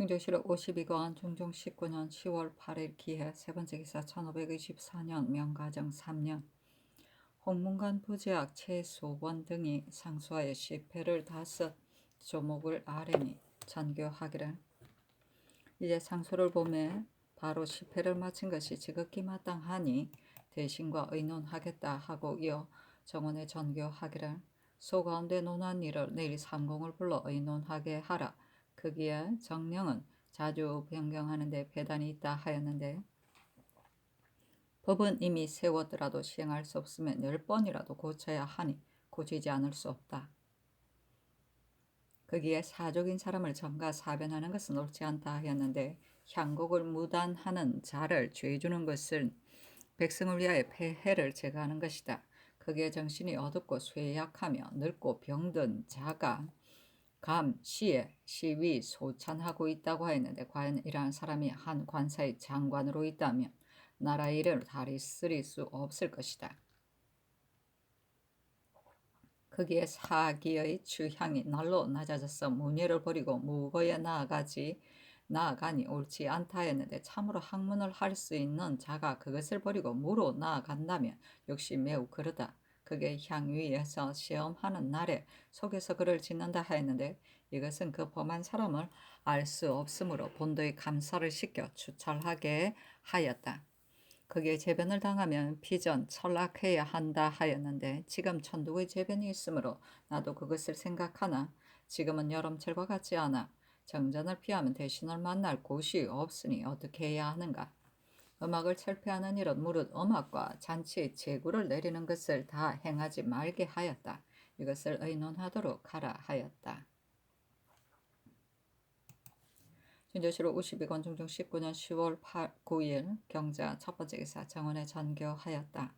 충정시로 52관 중종 19년 10월 8일 기해 세 번째 기사 1524년 명가정 3년 홍문관 부제학 최소원 등이 상수하여 시패를 5조목을 아뢰니 전교하기를. 이제 상소를 보매 바로 시패를 마친 것이 지극히 마땅하니 대신과 의논하겠다 하고 이어 정원에 전교하기를. 소가운데 논한 일을 내일 삼공을 불러 의논하게 하라. 거기에 정령은 자주 변경하는 데 배단이 있다 하였는데 법은 이미 세웠더라도 시행할 수 없으면 10번이라도 고쳐야 하니 고치지 않을 수 없다. 거기에 사족인 사람을 전가 사변하는 것은 옳지 않다 하였는데 향곡을 무단하는 자를 죄 주는 것은 백성을 위하여 폐해를 제거하는 것이다. 거기에 정신이 어둡고 쇠약하며 늙고 병든 자가 감, 시에, 시위, 소찬하고 있다고 하였는데 과연 이러한 사람이 한 관사의 장관으로 있다면 나라의 일을 다스릴 수 없을 것이다. 거기에 사기의 주향이 날로 낮아져서 문예를 버리고 무거에 나아가니 옳지 않다 하였는데 참으로 학문을 할 수 있는 자가 그것을 버리고 무로 나아간다면 역시 매우 그러다. 그게 향위에서 시험하는 날에 속에서 그를 짓는다 하였는데 이것은 그 범한 사람을 알 수 없으므로 본도의 감사를 시켜 추찰하게 하였다. 거기에 재변을 당하면 피전 철학해야 한다 하였는데 지금 천독의 재변이 있으므로 나도 그것을 생각하나 지금은 여름철과 같지 않아. 정전을 피하면 대신을 만날 곳이 없으니 어떻게 해야 하는가. 음악을 철폐하는 일은 무릇 음악과 잔치의 제구를 내리는 것을 다 행하지 말게 하였다. 이것을 의논하도록 하라 하였다. 준조시로 52권 중종 19년 10월 9일 경자 첫 번째 기사 정원에 전교하였다.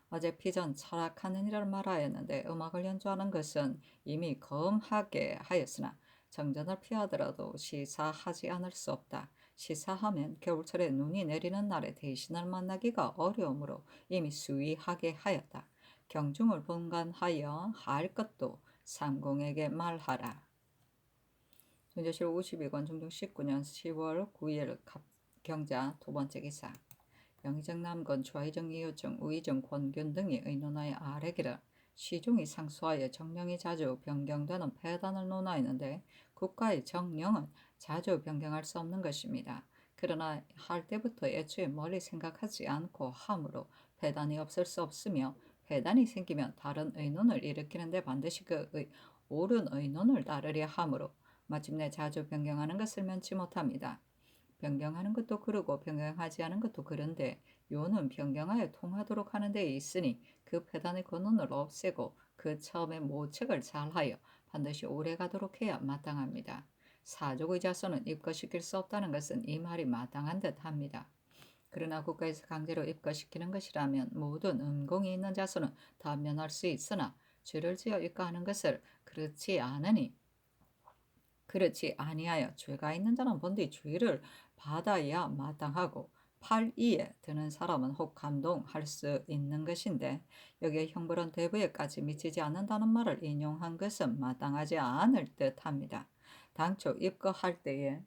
어제 피전 철학하는 일을 말하였는데 음악을 연주하는 것은 이미 검하게 하였으나 정전을 피하더라도 시사하지 않을 수 없다. 시사하면 겨울철에 눈이 내리는 날에 대신을 만나기가 어려우므로 이미 수위하게 하였다. 경중을 분간하여 할 것도 상공에게 말하라. 준조실 52권 중종 19년 10월 9일 경자 두 번째 기사 영의정 남건 좌의정 이효정 우의정 권균 등이 의논하여 아래기를. 시중이 상수하여 정령이 자주 변경되는 폐단을 논하였는데 국가의 정령은 자주 변경할 수 없는 것입니다. 그러나 할 때부터 애초에 멀리 생각하지 않고 함으로 폐단이 없을 수 없으며 폐단이 생기면 다른 의논을 일으키는 데 반드시 옳은 의논을 따르려 하므로 마침내 자주 변경하는 것을 면치 못합니다. 변경하는 것도 그러고 변경하지 않은 것도 그런데 요는 변경하여 통하도록 하는 데 있으니 그 폐단의 근원을 없애고 그 처음에 모책을 잘하여 반드시 오래가도록 해야 마땅합니다. 사족의 자손은 입거시킬 수 없다는 것은 이 말이 마땅한 듯 합니다. 그러나 국가에서 강제로 입거시키는 것이라면 모든 은공이 있는 자손은 다 면할 수 있으나 죄를 지어 입거하는 것을 그렇지 아니하여 죄가 있는 자는 본디 죄를 받아야 마땅하고 팔이에 드는 사람은 혹 감동할 수 있는 것인데 여기에 형벌은 대부에까지 미치지 않는다는 말을 인용한 것은 마땅하지 않을 듯합니다. 당초 입거할 때에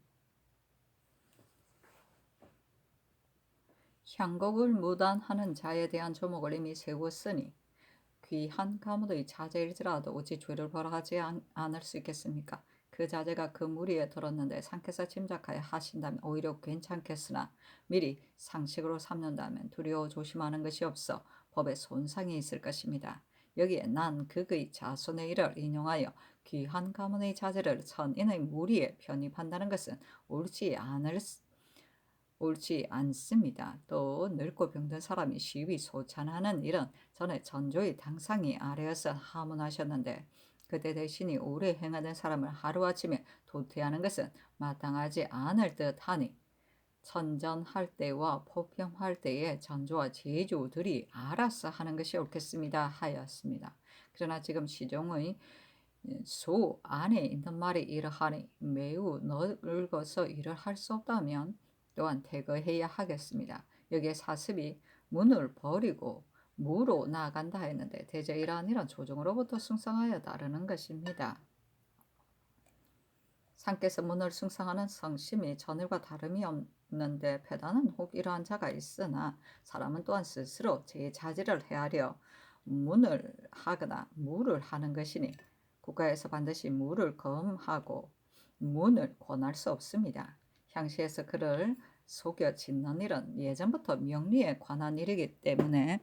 향곡을 무단하는 자에 대한 조목을 이미 세웠으니 귀한 가문의 자제일지라도 어찌 죄를 벌하지 않을 수 있겠습니까? 그 자제가 그 무리에 들었는데 상께서 짐작하여 하신다면 오히려 괜찮겠으나 미리 상식으로 삼는다면 두려워 조심하는 것이 없어 법에 손상이 있을 것입니다. 여기에 난 극의 자손의 일을 인용하여 귀한 가문의 자제를 천인의 무리에 편입한다는 것은 옳지 않습니다. 또 늙고 병든 사람이 시위 소찬하는 일은 전에 전조의 당상이 아래에서 하문하셨는데 그때 대신이 오래 행하던 사람을 하루아침에 도태하는 것은 마땅하지 않을 듯하니 천전할 때와 포평할 때에 전조와 제주들이 알아서 하는 것이 옳겠습니다 하였습니다. 그러나 지금 시종의 소 안에 있는 말이 이러하니 매우 늙어서 일을 할 수 없다면 또한 퇴거해야 하겠습니다. 여기에 사습이 문을 버리고 무로 나아간다 했는데 대저 이러한 일은 조정으로부터 승성하여 따르는 것입니다. 산께서 문을 숭상하는 성심이 전일과 다름이 없는데 패단은 혹 이러한 자가 있으나 사람은 또한 스스로 제자질을 헤아려 문을 하거나 무를 하는 것이니 국가에서 반드시 무를 검하고 문을 권할 수 없습니다. 향시에서 그를 속여 짓는 일은 예전부터 명리에 관한 일이기 때문에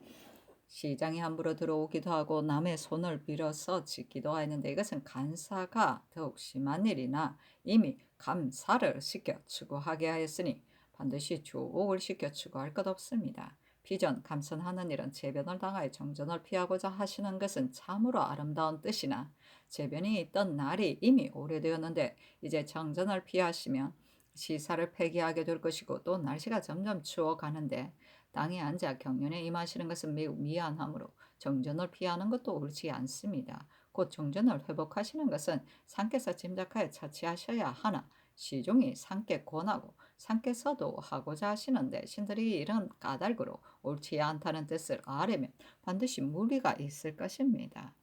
시장에 함부로 들어오기도 하고 남의 손을 빌어서 짓기도 하였는데 이것은 간사가 더욱 심한 일이나 이미 감사를 시켜 추구하게 하였으니 반드시 주옥을 시켜 추구할 것 없습니다. 비전 감선하는 일은 재변을 당하여 정전을 피하고자 하시는 것은 참으로 아름다운 뜻이나 재변이 있던 날이 이미 오래되었는데 이제 정전을 피하시면 시사를 폐기하게 될 것이고 또 날씨가 점점 추워가는데 땅에 앉아 경연에 임하시는 것은 매우 미안하므로 정전을 피하는 것도 옳지 않습니다. 곧 정전을 회복하시는 것은 상께서 짐작하여 처치하셔야 하나 시종이 상께 권하고 상께서도 하고자 하시는데 신들이 이런 까닭으로 옳지 않다는 뜻을 아려면 반드시 무리가 있을 것입니다.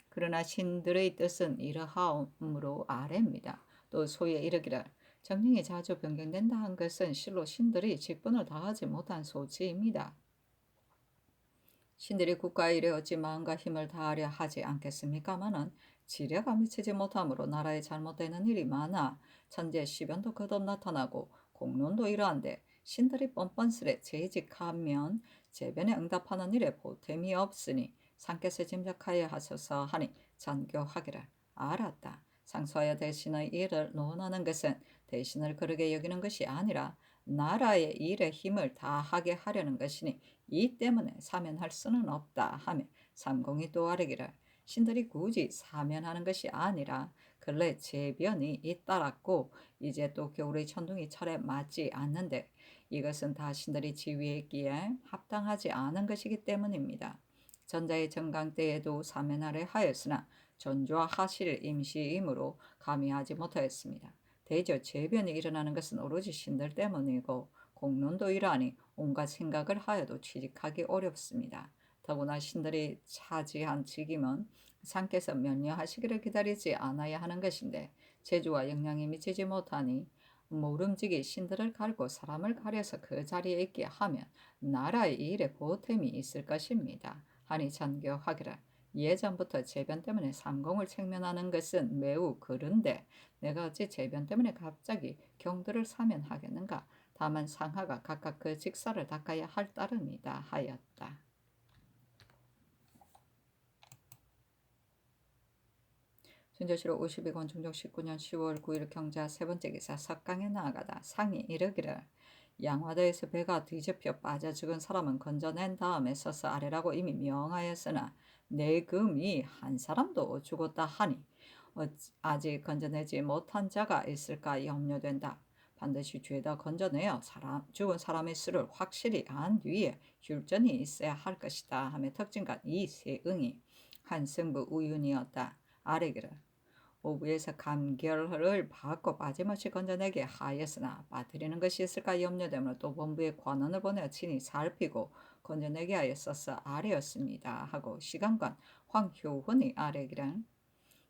그러나 신들의 뜻은 이러하므로 아래입니다. 또 소위에 이르기를 정령이 자주 변경된다 한 것은 실로 신들이 직분을 다하지 못한 소치입니다. 신들이 국가의 일에 어찌 마음과 힘을 다하려 하지 않겠습니까마는 지뢰가 미치지 못하므로 나라에 잘못되는 일이 많아 천재 시변도 거듭 나타나고 공론도 이러한데 신들이 뻔뻔스레 재직하면 재변에 응답하는 일에 보탬이 없으니 상께서 짐작하여 하소서 하니 전교하기를 알았다. 상소하여 대신의 일을 논하는 것은 대신을 그르게 여기는 것이 아니라 나라의 일에 힘을 다하게 하려는 것이니 이 때문에 사면할 수는 없다 하며 삼공이 또 아뢰기를 신들이 굳이 사면하는 것이 아니라 근래 재변이 잇따랐고 이제 또 겨울의 천둥이 철에 맞지 않는데 이것은 다 신들이 지휘했기에 합당하지 않은 것이기 때문입니다. 전자의 정강 때에도 사면하려 하였으나 전주와 하실 임시이므로 감히 하지 못하였습니다. 대저 재변이 일어나는 것은 오로지 신들 때문이고 공론도 이러하니 온갖 생각을 하여도 취직하기 어렵습니다. 더구나 신들이 차지한 직임은 상께서 면려하시기를 기다리지 않아야 하는 것인데 재주와 역량이 미치지 못하니 모름지기 신들을 갈고 사람을 가려서 그 자리에 있게 하면 나라의 일에 보탬이 있을 것입니다. 하니 전교하기를 예전부터 재변 때문에 삼공을 책면하는 것은 매우 그른데 내가 어찌 재변 때문에 갑자기 경들을 사면하겠는가? 다만 상하가 각각 그 직사를 닦아야 할 따름이다 하였다. 순조시로 52권 중종 19년 10월 9일 경자 세 번째 기사 석강에 나아가다 상이 이르기를 양화대에서 배가 뒤집혀 빠져 죽은 사람은 건져낸 다음에 서서 아래라고 이미 명하였으나 내 금이 한 사람도 죽었다 하니 아직 건져내지 못한 자가 있을까 염려된다. 반드시 죄다 건져내어 죽은 사람의 수를 확실히 안 뒤에 율전이 있어야 할 것이다 하며 특징간 이 세 응이 한승부 우윤이었다. 아래기를 오부에서 감결을 받고 빠짐없이 건져내게 하였으나 빠뜨리는 것이 있을까 염려되므로 또 본부에 관원을 보내어 친히 살피고 건져내게 하였어서 아래였습니다 하고 시간관 황효훈이 아래기란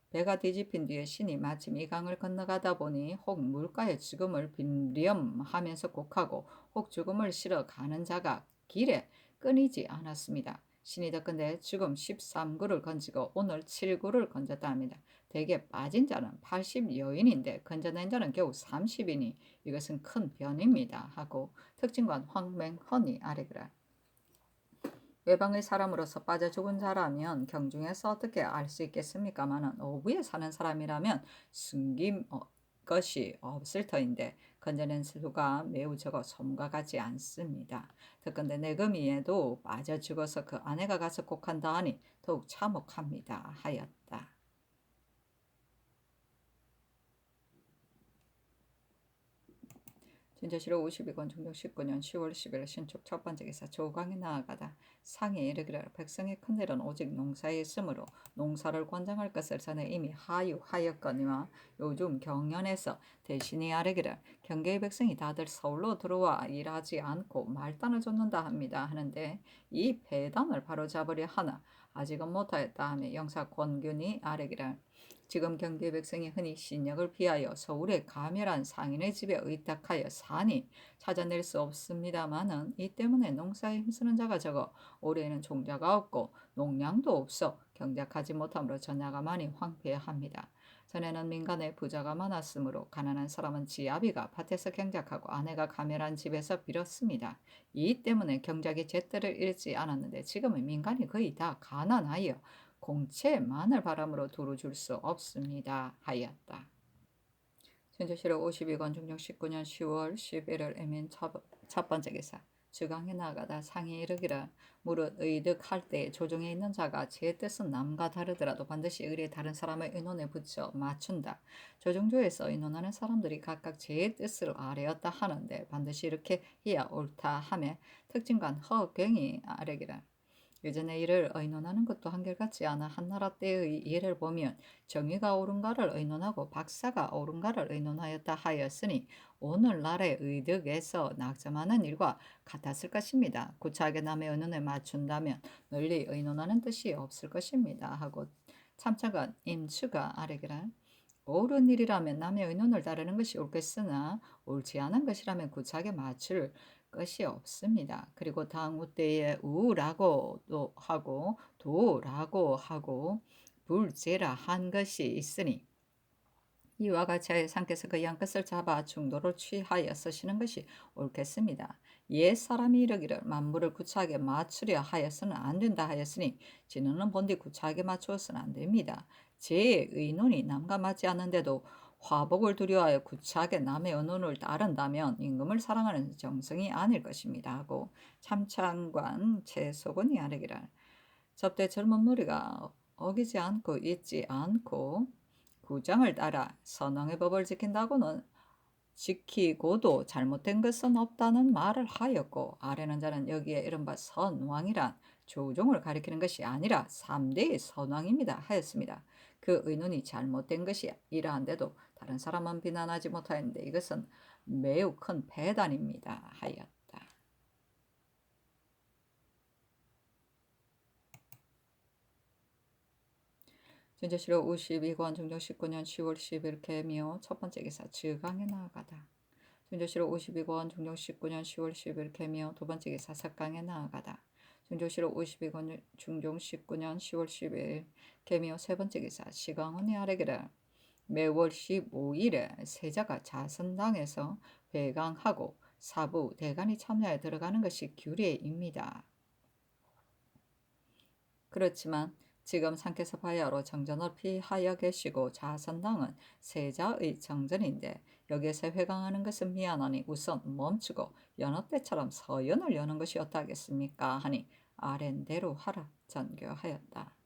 배가 뒤집힌 뒤에 신이 마침 이 강을 건너가다 보니 혹 물가에 죽음을 빈렴하면서 곡하고 혹 죽음을 실어 가는 자가 길에 끊이지 않았습니다. 신이 덧건데 죽음 13구를 건지고 오늘 7구를 건졌다 합니다. 대개 빠진 자는 80여인인데 건져낸 자는 겨우 30이니 이것은 큰 변입니다 하고 특징관 황맹헌이 아래그라 외방의 사람으로서 빠져 죽은 자라면 경중에서 어떻게 알 수 있겠습니까마는 오부에 사는 사람이라면 숨김 것이 없을 터인데 건져낸 수가 매우 적어 솜과 같지 않습니다. 특건데 내금이에도 빠져 죽어서 그 아내가 가서 곡한다 하니 더욱 참혹합니다 하였다. 진저시로 52권 중종 19년 10월 10일 신축 첫 번째 기사 조강에 나아가다 상이 이르기를 백성의 큰 일은 오직 농사에 있으므로 농사를 권장할 것을 전에 이미 하유하였거니와 요즘 경연에서 대신이 아뢰기를 경계의 백성이 다들 서울로 들어와 일하지 않고 말단을 쫓는다 합니다 하는데 이 배단을 바로잡으려 하나 아직은 못하였다 하며 영사 권균이 아뢰기를 지금 경기 백성이 흔히 신역을 피하여 서울의 가멸한 상인의 집에 의탁하여 사니 찾아낼 수 없습니다마는 이 때문에 농사에 힘쓰는 자가 적어 올해는 종자가 없고 농량도 없어 경작하지 못하므로 전야가 많이 황폐합니다. 전에는 민간에 부자가 많았으므로 가난한 사람은 지 아비가 밭에서 경작하고 아내가 가멸한 집에서 빌었습니다. 이 때문에 경작이 제때를 잃지 않았는데 지금은 민간이 거의 다 가난하여 공채 마늘바람으로 두루 줄 수 없습니다. 하였다. 천주시로 52권 중종 19년 10월 11일 에민 첫 번째 기사. 주강에 나가다 상이 이르기를 무릇 의득할 때 조정에 있는 자가 제 뜻은 남과 다르더라도 반드시 의리 다른 사람의 의논에 붙여 맞춘다. 조정조에서 의논하는 사람들이 각각 제 뜻을 아뢰었다 하는데 반드시 이렇게 해야 옳다 하며 특징간 허경이 아뢰기를 예전의 일을 의논하는 것도 한결같지 않아 한나라 때의 예를 보면 정의가 옳은가를 의논하고 박사가 옳은가를 의논하였다 하였으니 오늘날의 의득에서 낙점하는 일과 같았을 것입니다. 구차하게 남의 의논에 맞춘다면 널리 의논하는 뜻이 없을 것입니다. 하고 참차가 임추가 아뢰기를 옳은 일이라면 남의 의논을 따르는 것이 옳겠으나 옳지 않은 것이라면 구차하게 맞출 것이 없습니다. 그리고 당우 때에 우라고도 하고 도라고 하고 불제라 한 것이 있으니 이와 같이 상께서 그 양끝을 잡아 중도를 취하여 쓰시는 것이 옳겠습니다. 옛 사람이 이르기를 만물을 구차하게 맞추려 하여서는 안 된다 하였으니 진우는 본디 구차하게 맞추어서는 안 됩니다. 제 의논이 남과 맞지 않는데도 화복을 두려워하여 구차하게 남의 의논을 따른다면 임금을 사랑하는 정성이 아닐 것입니다. 하고 참찬관 최소곤이 아뢰기를 접대 젊은 무리가 어기지 않고 잊지 않고 구장을 따라 선왕의 법을 지킨다고는 지키고도 잘못된 것은 없다는 말을 하였고 아래는 자는 여기에 이른바 선왕이란 조종을 가리키는 것이 아니라 3대의 선왕입니다 하였습니다. 그 의논이 잘못된 것이 이러한데도 다른 사람은 비난하지 못하였는데 이것은 매우 큰 배단입니다 하였다. 진저시로 52권 중종 19년 10월 10일 개미호 첫 번째 기사 즉강에 나아가다. 진저시로 52권 중종 19년 10월 10일 개미호 두 번째 기사 석강에 나아가다. 진저시로 52권 중종 19년 10월 10일 개미호 세 번째 기사 시강원이 아뢰기를 매월 15일에 세자가 자선당에서 회강하고 사부 대간이 참여에 들어가는 것이 규례입니다. 그렇지만 지금 상께서 바야로 정전을 피하여 계시고 자선당은 세자의 정전인데 여기에서 회강하는 것은 미안하니 우선 멈추고 여느 때처럼 서연을 여는 것이 어떠하겠습니까 하니 아랜대로 하라 전교하였다.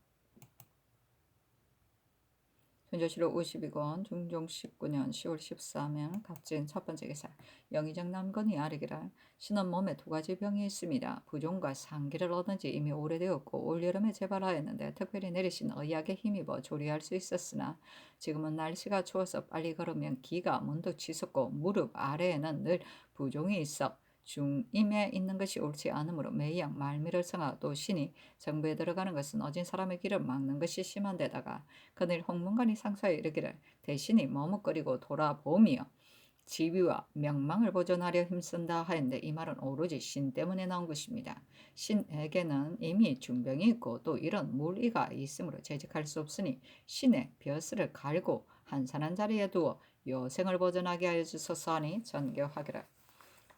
현조시로 52권 중종 19년 10월 13일 갑진 첫 번째 기사 영의정 남건이 아뢰기를 신은 몸에 두 가지 병이 있습니다. 부종과 상기를 얻은 지 이미 오래되었고 올여름에 재발하였는데 특별히 내리신 의약에 힘입어 조리할 수 있었으나 지금은 날씨가 추워서 빨리 걸으면 기가 문득 치솟고 무릎 아래에는 늘 부종이 있어 중임에 있는 것이 옳지 않으므로 매양 말미를 성하 또 신이 정부에 들어가는 것은 어진 사람의 길을 막는 것이 심한 데다가 그늘 홍문관이 상소에 이르기를 대신이 머뭇거리고 돌아보며 지위와 명망을 보존하려 힘쓴다 하였는데 이 말은 오로지 신 때문에 나온 것입니다. 신에게는 이미 중병이 있고 또 이런 물의가 있으므로 재직할 수 없으니 신의 벼슬을 갈고 한산한 자리에 두어 여생을 보존하게 하여 주소서 하니 전교하기를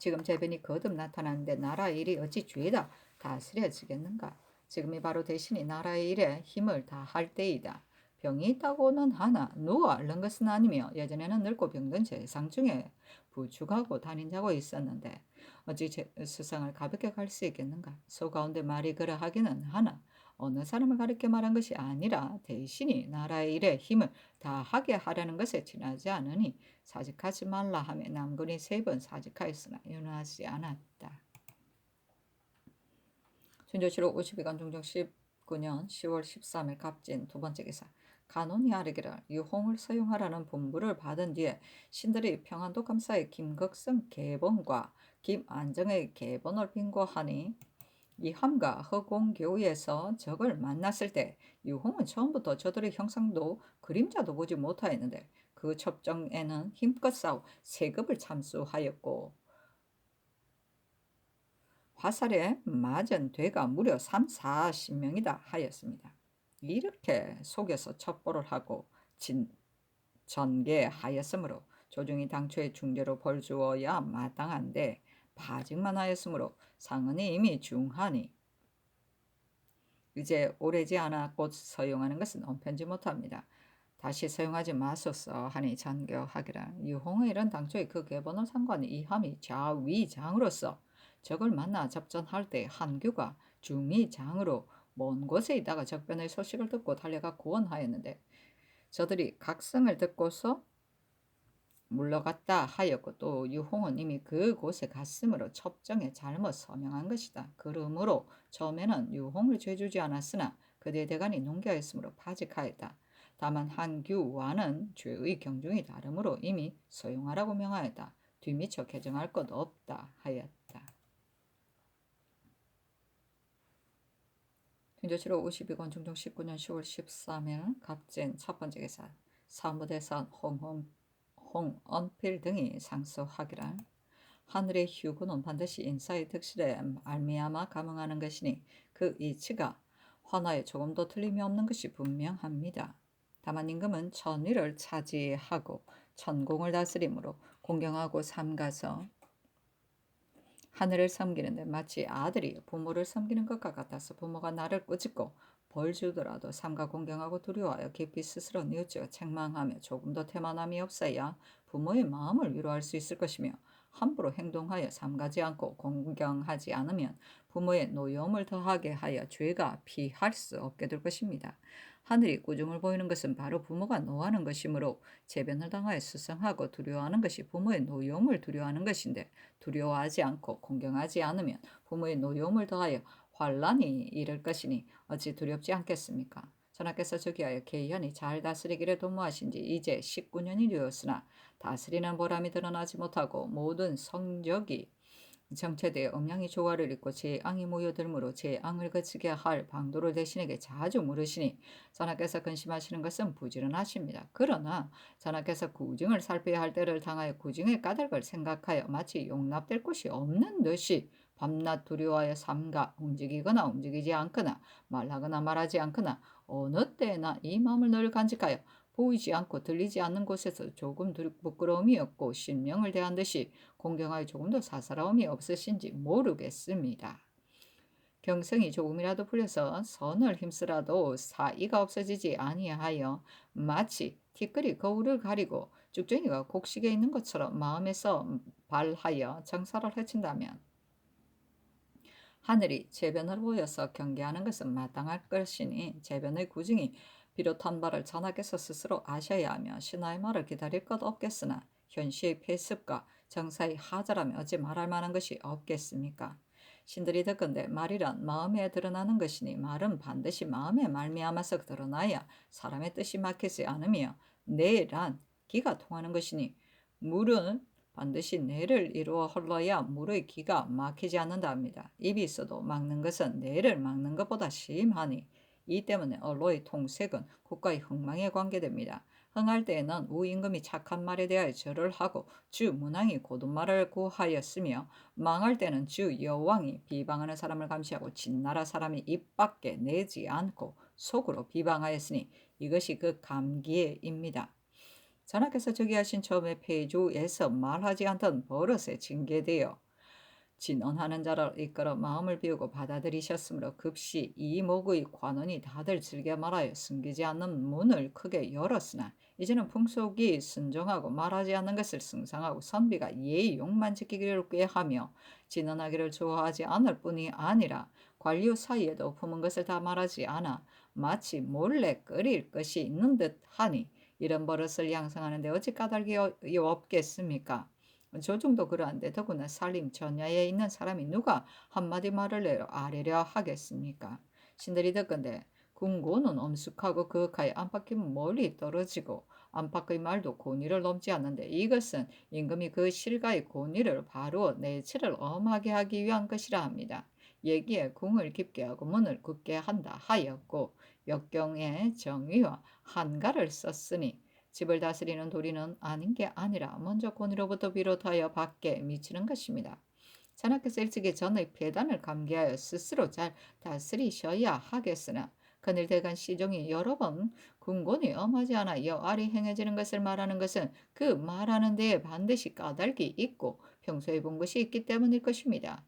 지금 재변이 거듭 나타나는데 나라의 일이 어찌 죄다 다스려지겠는가. 지금이 바로 대신이 나라의 일에 힘을 다할 때이다. 병이 있다고는 하나 누워 앓는 것은 아니며 예전에는 늙고 병든 세상 중에 부축하고 다닌 자고 있었는데 어찌 수상을 가볍게 갈 수 있겠는가. 소 가운데 말이 그러하기는 하나 어느 사람을 가리켜 말한 것이 아니라 대신이 나라의 일에 힘을 다하게 하려는 것에 지나지 않으니 사직하지 말라 하며 남군이 3번 사직하였으나 윤하지 않았다. 준조시로 52관 중종 19년 10월 13일 갑진 두 번째 기사 간원이 아뢰기를 유홍을 서용하라는 분부를 받은 뒤에 신들이 평안도 감사의 김극성 계본과 김안정의 계본을 빙고하니 이 함과 허공교위에서 적을 만났을 때 유홍은 처음부터 저들의 형상도 그림자도 보지 못하였는데 그 첩정에는 힘껏 싸워 세급을 참수하였고 화살에 맞은 되가 무려 3, 40명이다 하였습니다. 이렇게 속여서 첩보를 하고 전개하였으므로 조정이 당초에 중대로 벌 주어야 마땅한데 파직만 하였으므로 상은이 이미 중하니 이제 오래지 않아 곧 서용하는 것은 언편지 못합니다. 다시 서용하지 마소서 하니 전교하기라. 유홍의 일은 당초에 그 계본을 상관이 이함이 좌위장으로서 적을 만나 접전할 때 한규가 중위장으로 먼 곳에 있다가 적변의 소식을 듣고 달려가 구원하였는데 저들이 각성을 듣고서 물러갔다 하였고 또 유홍은 이미 그곳에 갔으므로 첩정에 잘못 서명한 것이다. 그러므로 처음에는 유홍을 죄주지 않았으나 그대 대간이 농계하였으므로 파직하였다. 다만 한규와는 죄의 경중이 다르므로 이미 서용하라고 명하였다. 뒤미처 개정할 것 없다 하였다. 등조치로 52권 중종 19년 10월 13일 갑진 첫 번째 계사 사무대산 홍언필 등이 상소하기를 하늘의 휴구는 반드시 인사의 득실에 말미암아 감응하는 것이니 그 이치가 환화에 조금도 틀림이 없는 것이 분명합니다. 다만 임금은 천위를 차지하고 천공을 다스림으로 공경하고 삼가서 하늘을 섬기는데 마치 아들이 부모를 섬기는 것과 같아서 부모가 나를 꾸짖고 벌 주더라도 삼가 공경하고 두려워하여 깊이 스스로 뉘우치어 책망하며 조금도 태만함이 없어야 부모의 마음을 위로할 수 있을 것이며 함부로 행동하여 삼가지 않고 공경하지 않으면 부모의 노여움을 더하게 하여 죄가 피할 수 없게 될 것입니다. 하늘이 꾸중을 보이는 것은 바로 부모가 노하는 것이므로 재변을 당하여 수성하고 두려워하는 것이 부모의 노여움을 두려워하는 것인데 두려워하지 않고 공경하지 않으면 부모의 노여움을 더하여 환란이 이를 것이니 어찌 두렵지 않겠습니까? 전하께서 저기하여 계현이 잘 다스리기를 도모하신 지 이제 19년이 되었으나 다스리는 보람이 드러나지 못하고 모든 성적이 정체되어 음양이 조화를 잇고 재앙이 모여들므로 재앙을 그치게 할 방도를 대신에게 자주 물으시니 전하께서 근심하시는 것은 부지런하십니다. 그러나 전하께서 구증을 살펴야 할 때를 당하여 구증의 까닭을 생각하여 마치 용납될 곳이 없는 듯이 밤낮 두려워하여 삼가 움직이거나 움직이지 않거나 말하거나 말하지 않거나 어느 때나 이 마음을 늘 간직하여 보이지 않고 들리지 않는 곳에서 조금 부끄러움이 없고 신명을 대한 듯이 공경하여 조금도 사사로움이 없으신지 모르겠습니다. 경성이 조금이라도 풀려서 선을 힘쓰라도 사이가 없어지지 아니하여 마치 티끌이 거울을 가리고 쭉정이가 곡식에 있는 것처럼 마음에서 발하여 정사를 해친다면 하늘이 재변을 보여서 경계하는 것은 마땅할 것이니 재변의 구증이 비롯한 바를 전하께서 스스로 아셔야 하며 신하의 말을 기다릴 것 없겠으나 현시의 폐습과 정사의 하자라면 어찌 말할 만한 것이 없겠습니까? 신들이 듣건대 말이란 마음에 드러나는 것이니 말은 반드시 마음에 말미암아서 드러나야 사람의 뜻이 막히지 않으며 뇌란 기가 통하는 것이니 물은 반드시 뇌를 이루어 흘러야 물의 기가 막히지 않는다 합니다. 입이 있어도 막는 것은 뇌를 막는 것보다 심하니 이 때문에 언로의 통색은 국가의 흥망에 관계됩니다. 흥할 때에는 우임금이 착한 말에 대하여 절을 하고 주 문왕이 고든 말을 구하였으며 망할 때는 주 여왕이 비방하는 사람을 감시하고 진나라 사람이 입 밖에 내지 않고 속으로 비방하였으니 이것이 그 감기에입니다. 전하께서 저기하신 처음에 폐주에서 말하지 않던 버릇에 징계되어 진언하는 자를 이끌어 마음을 비우고 받아들이셨으므로 급시 이목의 관원이 다들 즐겨 말하여 숨기지 않는 문을 크게 열었으나 이제는 풍속이 순종하고 말하지 않는 것을 승상하고 선비가 예의 욕만 지키기를 꾀하며 진언하기를 좋아하지 않을 뿐이 아니라 관료 사이에도 품은 것을 다 말하지 않아 마치 몰래 끓일 것이 있는 듯하니 이런 버릇을 양성하는데 어찌 까닭이 없겠습니까? 조정도 그러한데 더구나 살림 전야에 있는 사람이 누가 한마디 말을 내려 아뢰려 하겠습니까? 신들이 듣건대 궁고는 엄숙하고 그윽하여 안팎은 멀리 떨어지고 안팎의 말도 고니를 넘지 않는데 이것은 임금이 그 실가의 고니를 바로 내치를 엄하게 하기 위한 것이라 합니다. 얘기에 궁을 깊게 하고 문을 굳게 한다 하였고 역경의 정의와 한가를 썼으니 집을 다스리는 도리는 아닌 게 아니라 먼저 권위로부터 비롯하여 밖에 미치는 것입니다. 자나께서 일찍이 전의 폐단을 감개하여 스스로 잘 다스리셔야 하겠으나 그늘 대간 시종이 여러 번 궁곤이 엄하지 않아 여알이 행해지는 것을 말하는 것은 그 말하는 데에 반드시 까닭이 있고 평소에 본 것이 있기 때문일 것입니다.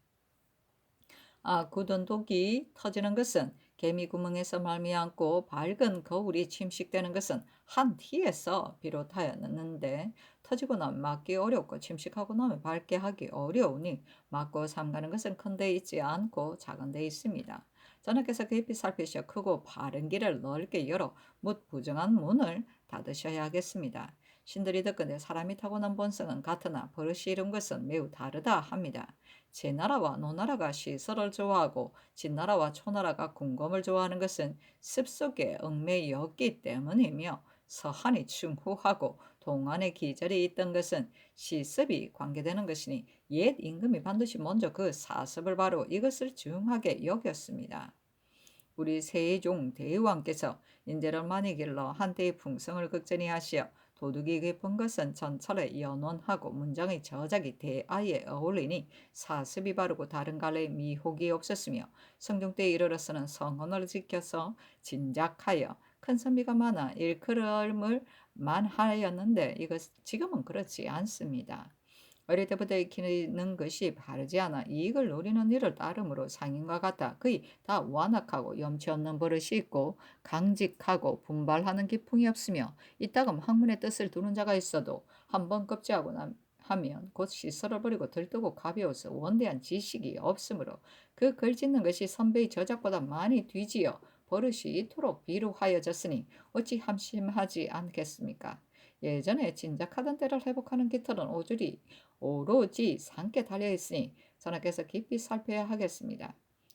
굳은 독이 터지는 것은 개미 구멍에서 말미암고 밝은 거울이 침식되는 것은 한 티에서 비롯하였는데 터지고 나면 막기 어렵고 침식하고 나면 밝게 하기 어려우니 막고 삼가는 것은 큰 데 있지 않고 작은 데 있습니다. 전하께서 깊이 살피셔 크고 바른 길을 넓게 열어 묻 부정한 문을 닫으셔야 하겠습니다. 신들이 듣건대 사람이 타고난 본성은 같으나 버릇이 이룬 것은 매우 다르다 합니다. 제나라와 노나라가 시설을 좋아하고 진나라와 초나라가 궁검을 좋아하는 것은 습속에 얽매였기 때문이며 서한이 충후하고 동안의 기절이 있던 것은 시습이 관계되는 것이니 옛 임금이 반드시 먼저 그 사습을 바로 이것을 중하게 여겼습니다. 우리 세종 대왕께서 인재를 많이 길러 한때의 풍성을 극전히 하시어 도둑이 깊은 것은 전철에 연원하고 문장의 저작이 대아에 어울리니 사습이 바르고 다른 갈래의 미혹이 없었으며 성종 때에 이르러서는 성언을 지켜서 진작하여 큰 선비가 많아 일컬음을 만하였는데 이것 지금은 그렇지 않습니다. 어릴 때부터 익히는 것이 바르지 않아 이익을 노리는 일을 따름으로 상인과 같아 거의 다 완악하고 염치 없는 버릇이 있고 강직하고 분발하는 기풍이 없으며 이따금 학문의 뜻을 두는 자가 있어도 한번 급제하고 하면 곧 시설을 버리고 들뜨고 가벼워서 원대한 지식이 없으므로 그 글 짓는 것이 선배의 저작보다 많이 뒤지어 버릇이 이토록 비루하여졌으니 어찌 함심하지 않겠습니까? 예전에 진작하던 때를 회복하는 깃털은 오로지 산께 달려있으니 전하께서 깊이 살펴야 하겠습니다.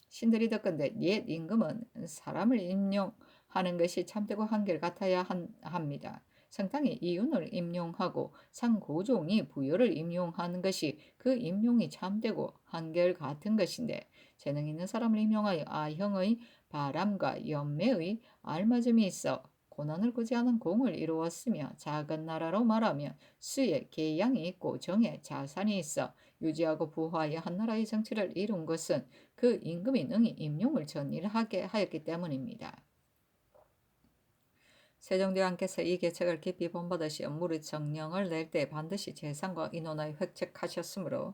신들이 듣건대 옛 임금은 사람을 임용하는 것이 참되고 한결같아야 합니다. 성당이 이윤을 임용하고 상고종이 부여를 임용하는 것이 그 임용이 참되고 한결같은 것인데 재능 있는 사람을 임용하여 아형의 바람과 연매의 알맞음이 있어 고난을 구제하는 공을 이루었으며 작은 나라로 말하면 수에 계양이 있고 정에 자산이 있어 유지하고 부하여 한 나라의 정치를 이룬 것은 그 임금이 능히 임용을 전일하게 하였기 때문입니다. 세종대왕께서 이 계책을 깊이 본받으시어 무릇 정령을 낼 때 반드시 재산과 인원을 획책하셨으므로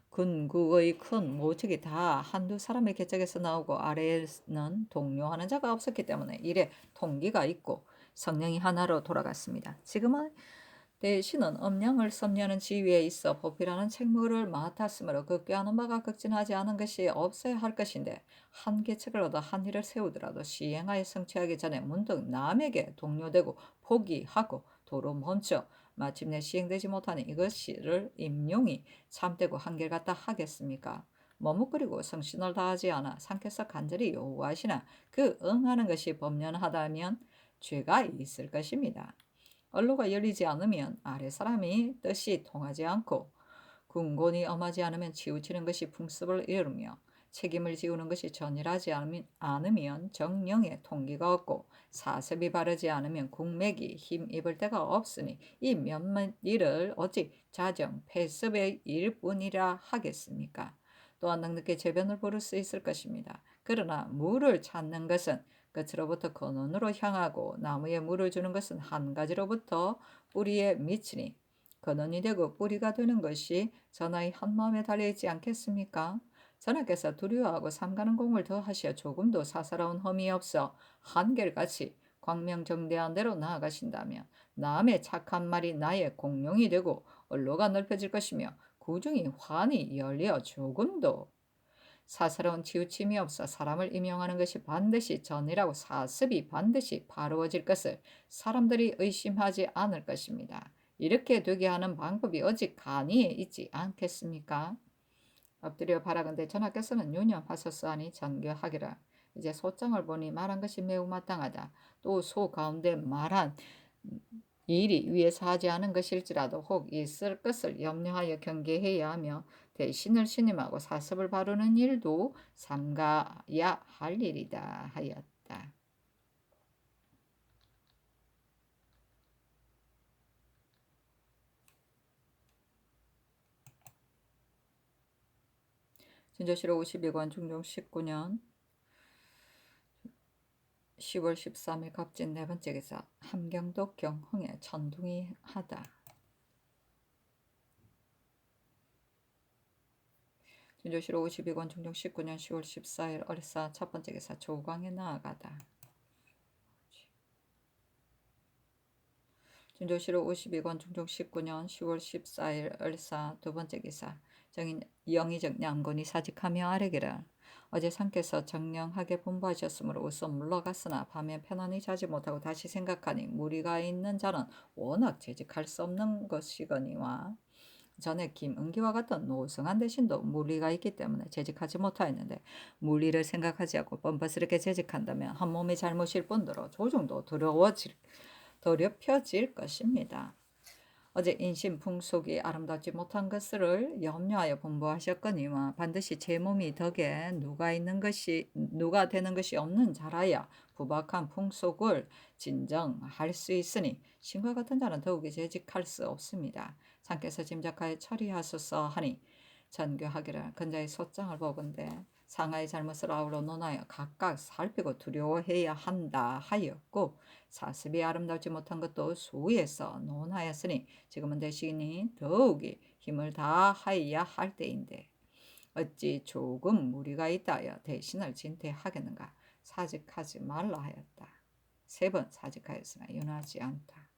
군구의 큰 모책이 다 한두 사람의 계책에서 나오고 아래에는 동료하는 자가 없었기 때문에 이래 통기가 있고 성령이 하나로 돌아갔습니다. 지금은 대신은 음양을 섭리하는 지위에 있어 법이라는 책무를 맡았으므로 그 꾀하는 바가 극진하지 않은 것이 없어야 할 것인데 한 계책을 얻어 한 일을 세우더라도 시행하여 성취하기 전에 문득 남에게 동료되고 포기하고 도로 멈춰 마침내 시행되지 못하니 이것을 임용이 참되고 한결같다 하겠습니까? 머뭇거리고 성신을 다하지 않아 상께서 간절히 요구하시나 그 응하는 것이 법련하다면 죄가 있을 것입니다. 언로가 열리지 않으면 아래 사람이 뜻이 통하지 않고 궁곤이 엄하지 않으면 치우치는 것이 풍습을 이루며 책임을 지우는 것이 전일하지 않으면 정령의 통기가 없고 사습이 바르지 않으면 국맥이 힘입을 데가 없으니 이 몇몇 일을 어찌 자정 폐습의 일뿐이라 하겠습니까? 또한 넉넉히 재변을 부를 수 있을 것입니다. 그러나 물을 찾는 것은 끝으로부터 근원으로 향하고 나무에 물을 주는 것은 한 가지로부터 뿌리에 미치니 근원이 되고 뿌리가 되는 것이 전하의 한마음에 달려있지 않겠습니까? 전하께서 두려워하고 삼가는 공을 더하시어 조금도 사사로운 험이 없어 한결같이 광명정대한 대로 나아가신다면 남의 착한 말이 나의 공룡이 되고 언로가 넓혀질 것이며 구중이 환히 열려 조금도 사사로운 치우침이 없어 사람을 임용하는 것이 반드시 전이라고 사습이 반드시 바로워질 것을 사람들이 의심하지 않을 것입니다. 이렇게 되게 하는 방법이 오직 간이에 있지 않겠습니까? 엎드려 바라건대 전하께서는 유념하셨사니 전교하기라. 이제 소장을 보니 말한 것이 매우 마땅하다. 또 소 가운데 말한 이 일이 위에서 하지 않은 것일지라도 혹 있을 것을 염려하여 경계해야 하며 대신을 신임하고 사습을 바르는 일도 삼가야 할 일이다 하였다. 진조실록 52권 중종 19년 10월 13일 갑진 네 번째 기사 함경도 경흥에 천둥이 하다. 진조실록 52권 중종 19년 10월 14일 얼사 첫 번째 기사 조광에 나아가다. 진조실록 52권 중종 19년 10월 14일 얼사 두 번째 기사 정인 영의적 양곤이 사직하며 아뢰기를 어제 상께서 정령하게 분부하셨으므로 우선 물러갔으나 밤에 편안히 자지 못하고 다시 생각하니 무리가 있는 자는 워낙 재직할 수 없는 것이거니와 전에 김은기와 같은 노승한 대신도 무리가 있기 때문에 재직하지 못하였는데 무리를 생각하지 않고 뻔뻔스럽게 재직한다면 한 몸이 잘못일 뿐더러 조정도 더럽혀질 것입니다. 어제 인심 풍속이 아름답지 못한 것을 염려하여 분부하셨거니와 반드시 제 몸이 덕에 누가 되는 것이 없는 자라야 부박한 풍속을 진정할 수 있으니 신과 같은 자는 더욱이 재직할 수 없습니다. 상께서 짐작하여 처리하소서 하니 전교하기를 근자의 소장을 보건대 상하의 잘못을 아우러 논하여 각각 살피고 두려워해야 한다 하였고 사습이 아름답지 못한 것도 수위에서 논하였으니 지금은 대신이 더욱이 힘을 다하여야 할 때인데 어찌 조금 무리가 있다하여 대신을 진퇴하겠는가. 사직하지 말라 하였다. 세 번 사직하였으나 윤하지 않다.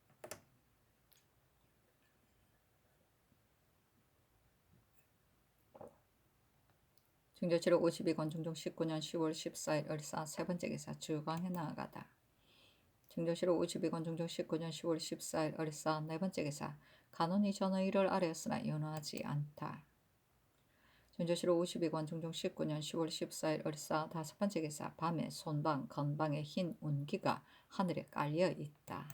중조실록 52권 중종 19년 10월 14일 을사 세 번째 기사 주광에 나아가다. 중조실록 52권 중종 19년 10월 14일 을사 네 번째 기사 간원이 전의를 아뢰었으나 윤하지 않다. 중조실록 52권 중종 19년 10월 14일 을사 다섯 번째 기사 밤에 손방 건방에 흰 운기가 하늘에 깔려 있다.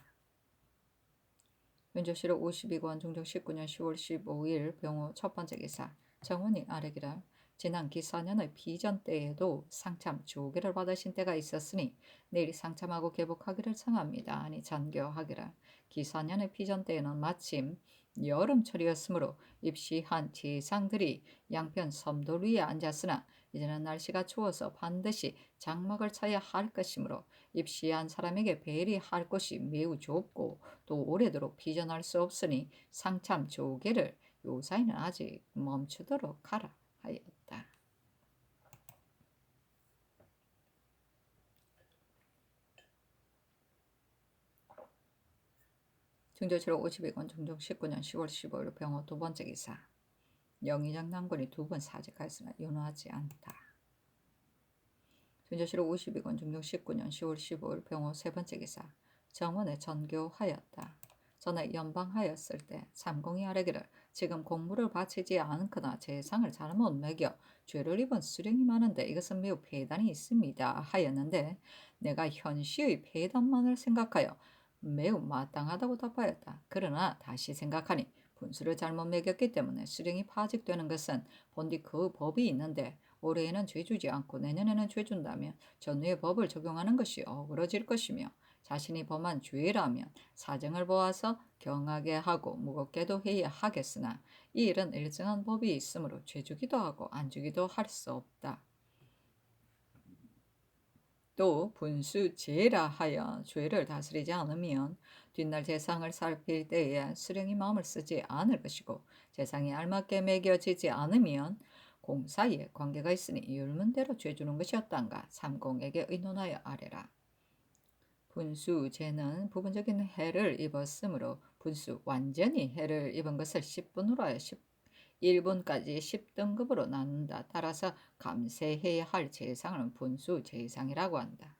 중조실록 52권 중종 19년 10월 15일 병호 첫 번째 기사 정원이 아뢰기를 지난 기사년의 비전 때에도 상참 조계를 받으신 때가 있었으니 내일 상참하고 개복하기를 청합니다. 아니 잔교하기를 기사년의 비전 때에는 마침 여름철이었으므로 입시한 재상들이 양편 섬돌 위에 앉았으나 이제는 날씨가 추워서 반드시 장막을 차야 할 것이므로 입시한 사람에게 배리할 곳이 매우 좁고 또 오래도록 비전할 수 없으니 상참 조계를 요사이는 아직 멈추도록 하라 하였다. 중조실록 52권 중종 19년 10월 15일 병호 두 번째 기사 영의정 남군이 두 번 사직하였으나 윤하지 않다. 중조실록 52권 중종 19년 10월 15일 병호 세 번째 기사 정원에 전교하였다. 전에 연방하였을 때 삼공이 아뢰기를 지금 공물을 바치지 않거나 재상을 잘못 매겨 죄를 입은 수령이 많은데 이것은 매우 폐단이 있습니다 하였는데 내가 현시의 폐단만을 생각하여 매우 마땅하다고 답하였다. 그러나 다시 생각하니 분수를 잘못 매겼기 때문에 수령이 파직되는 것은 본디 그 법이 있는데 올해에는 죄 주지 않고 내년에는 죄 준다면 전후의 법을 적용하는 것이 어그러질 것이며 자신이 범한 죄라면 사정을 보아서 경하게 하고 무겁게도 해야 하겠으나 이 일은 일정한 법이 있으므로 죄 주기도 하고 안 주기도 할 수 없다. 또 분수죄라 하여 죄를 다스리지 않으면 뒷날 재상을 살필 때에 수령이 마음을 쓰지 않을 것이고 재상이 알맞게 매겨지지 않으면 공사에 관계가 있으니 율문대로 죄 주는 것이었단가 삼공에게 의논하여 아뢰라. 분수죄는 부분적인 해를 입었으므로 분수 완전히 해를 입은 것을 10분으로 하여 1분까지 10등급으로 나눈다. 따라서 감세해야 할 재상은 분수재상이라고 한다.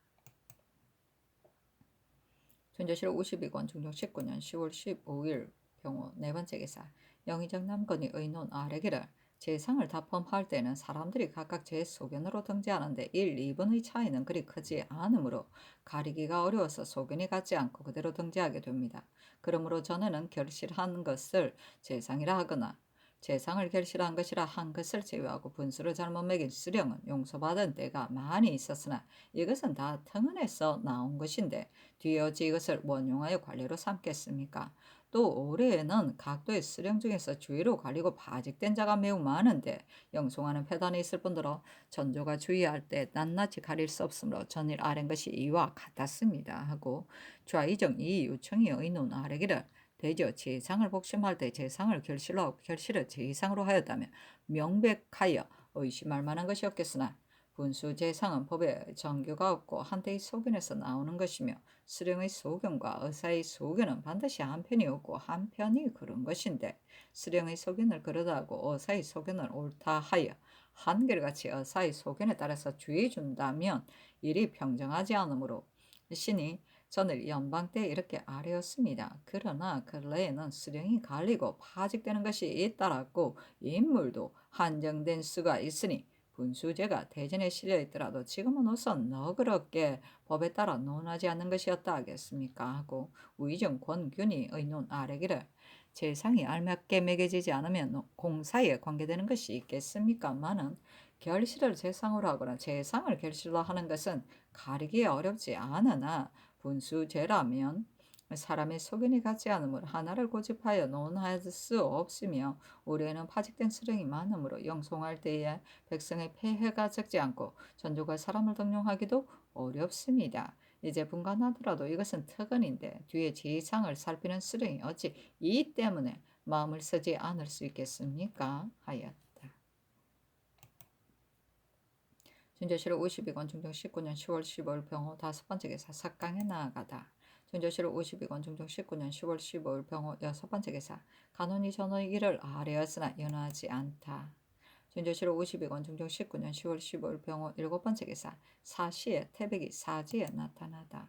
중조실록 52권 중종 19년 10월 15일 병호 네 번째 기사 영의정 남건이 의논 아뢰기를 재상을 다 포함할 때는 사람들이 각각 제 소견으로 등재하는데 1, 2번의 차이는 그리 크지 않으므로 가리기가 어려워서 소견이 같지 않고 그대로 등재하게 됩니다. 그러므로 전에는 결실한 것을 재상이라 하거나 재상을 결실한 것이라 한 것을 제외하고 분수를 잘못 매긴 수령은 용서받은 때가 많이 있었으나 이것은 다 청은에서 나온 것인데 뒤에 어찌 이것을 원용하여 관례로 삼겠습니까? 또 올해에는 각도의 수령 중에서 주의로 갈리고 파직된 자가 매우 많은데 영송하는 패단이 있을 뿐더러 전조가 주의할 때 낱낱이 가릴 수 없으므로 전일 아랜 것이 이와 같았습니다 하고 좌이정 이 요청이 의논 아래기를 대저 재상을 복심할 때 재상을 결실로 하고 결실을 재상으로 하였다면 명백하여 의심할 만한 것이 없겠으나 분수 재상은 법에 정교가 없고 한때의 소견에서 나오는 것이며 수령의 소견과 의사의 소견은 반드시 한편이 없고 한편이 그런 것인데 수령의 소견을 그러다 하고 의사의 소견을 옳다 하여 한결같이 의사의 소견에 따라서 주의 준다면 일이 평정하지 않으므로 신이 전을 연방 때 이렇게 아뢰었습니다. 그러나 근래에는 수령이 갈리고 파직되는 것이 잇따랐고 인물도 한정된 수가 있으니 분수제가 대전에 실려 있더라도 지금은 우선 너그럽게 법에 따라 논하지 않는 것이었다 하겠습니까 하고 우의정 권균이 의논 아래기를 재상이 알맞게 매겨지지 않으면 공사에 관계되는 것이 있겠습니까마는 결실을 재상으로 하거나 재상을 결실로 하는 것은 가리기 어렵지 않으나 분수제라면 사람의 소견이 같지 않으므로 하나를 고집하여 논할 수 없으며 올해는 파직된 수령이 많으므로 영송할 때에 백성의 폐해가 적지 않고 전조가 사람을 등용하기도 어렵습니다. 이제 분간하더라도 이것은 특언인데 뒤에 지상을 살피는 수령이 어찌 이 때문에 마음을 쓰지 않을 수 있겠습니까? 하였다. 준조실록 52권 중종 19년 10월 15일 병호 5번째 기사 삭강에 나아가다. 준조실록 52권 중종 19년 10월 15일 병호 6번째 기사 간원이 전의 일을 아뢰었으나 연하지 않다. 준조실록 52권 중종 19년 10월 15일 병호 7번째 기사 사시에 태백이 사지에 나타나다.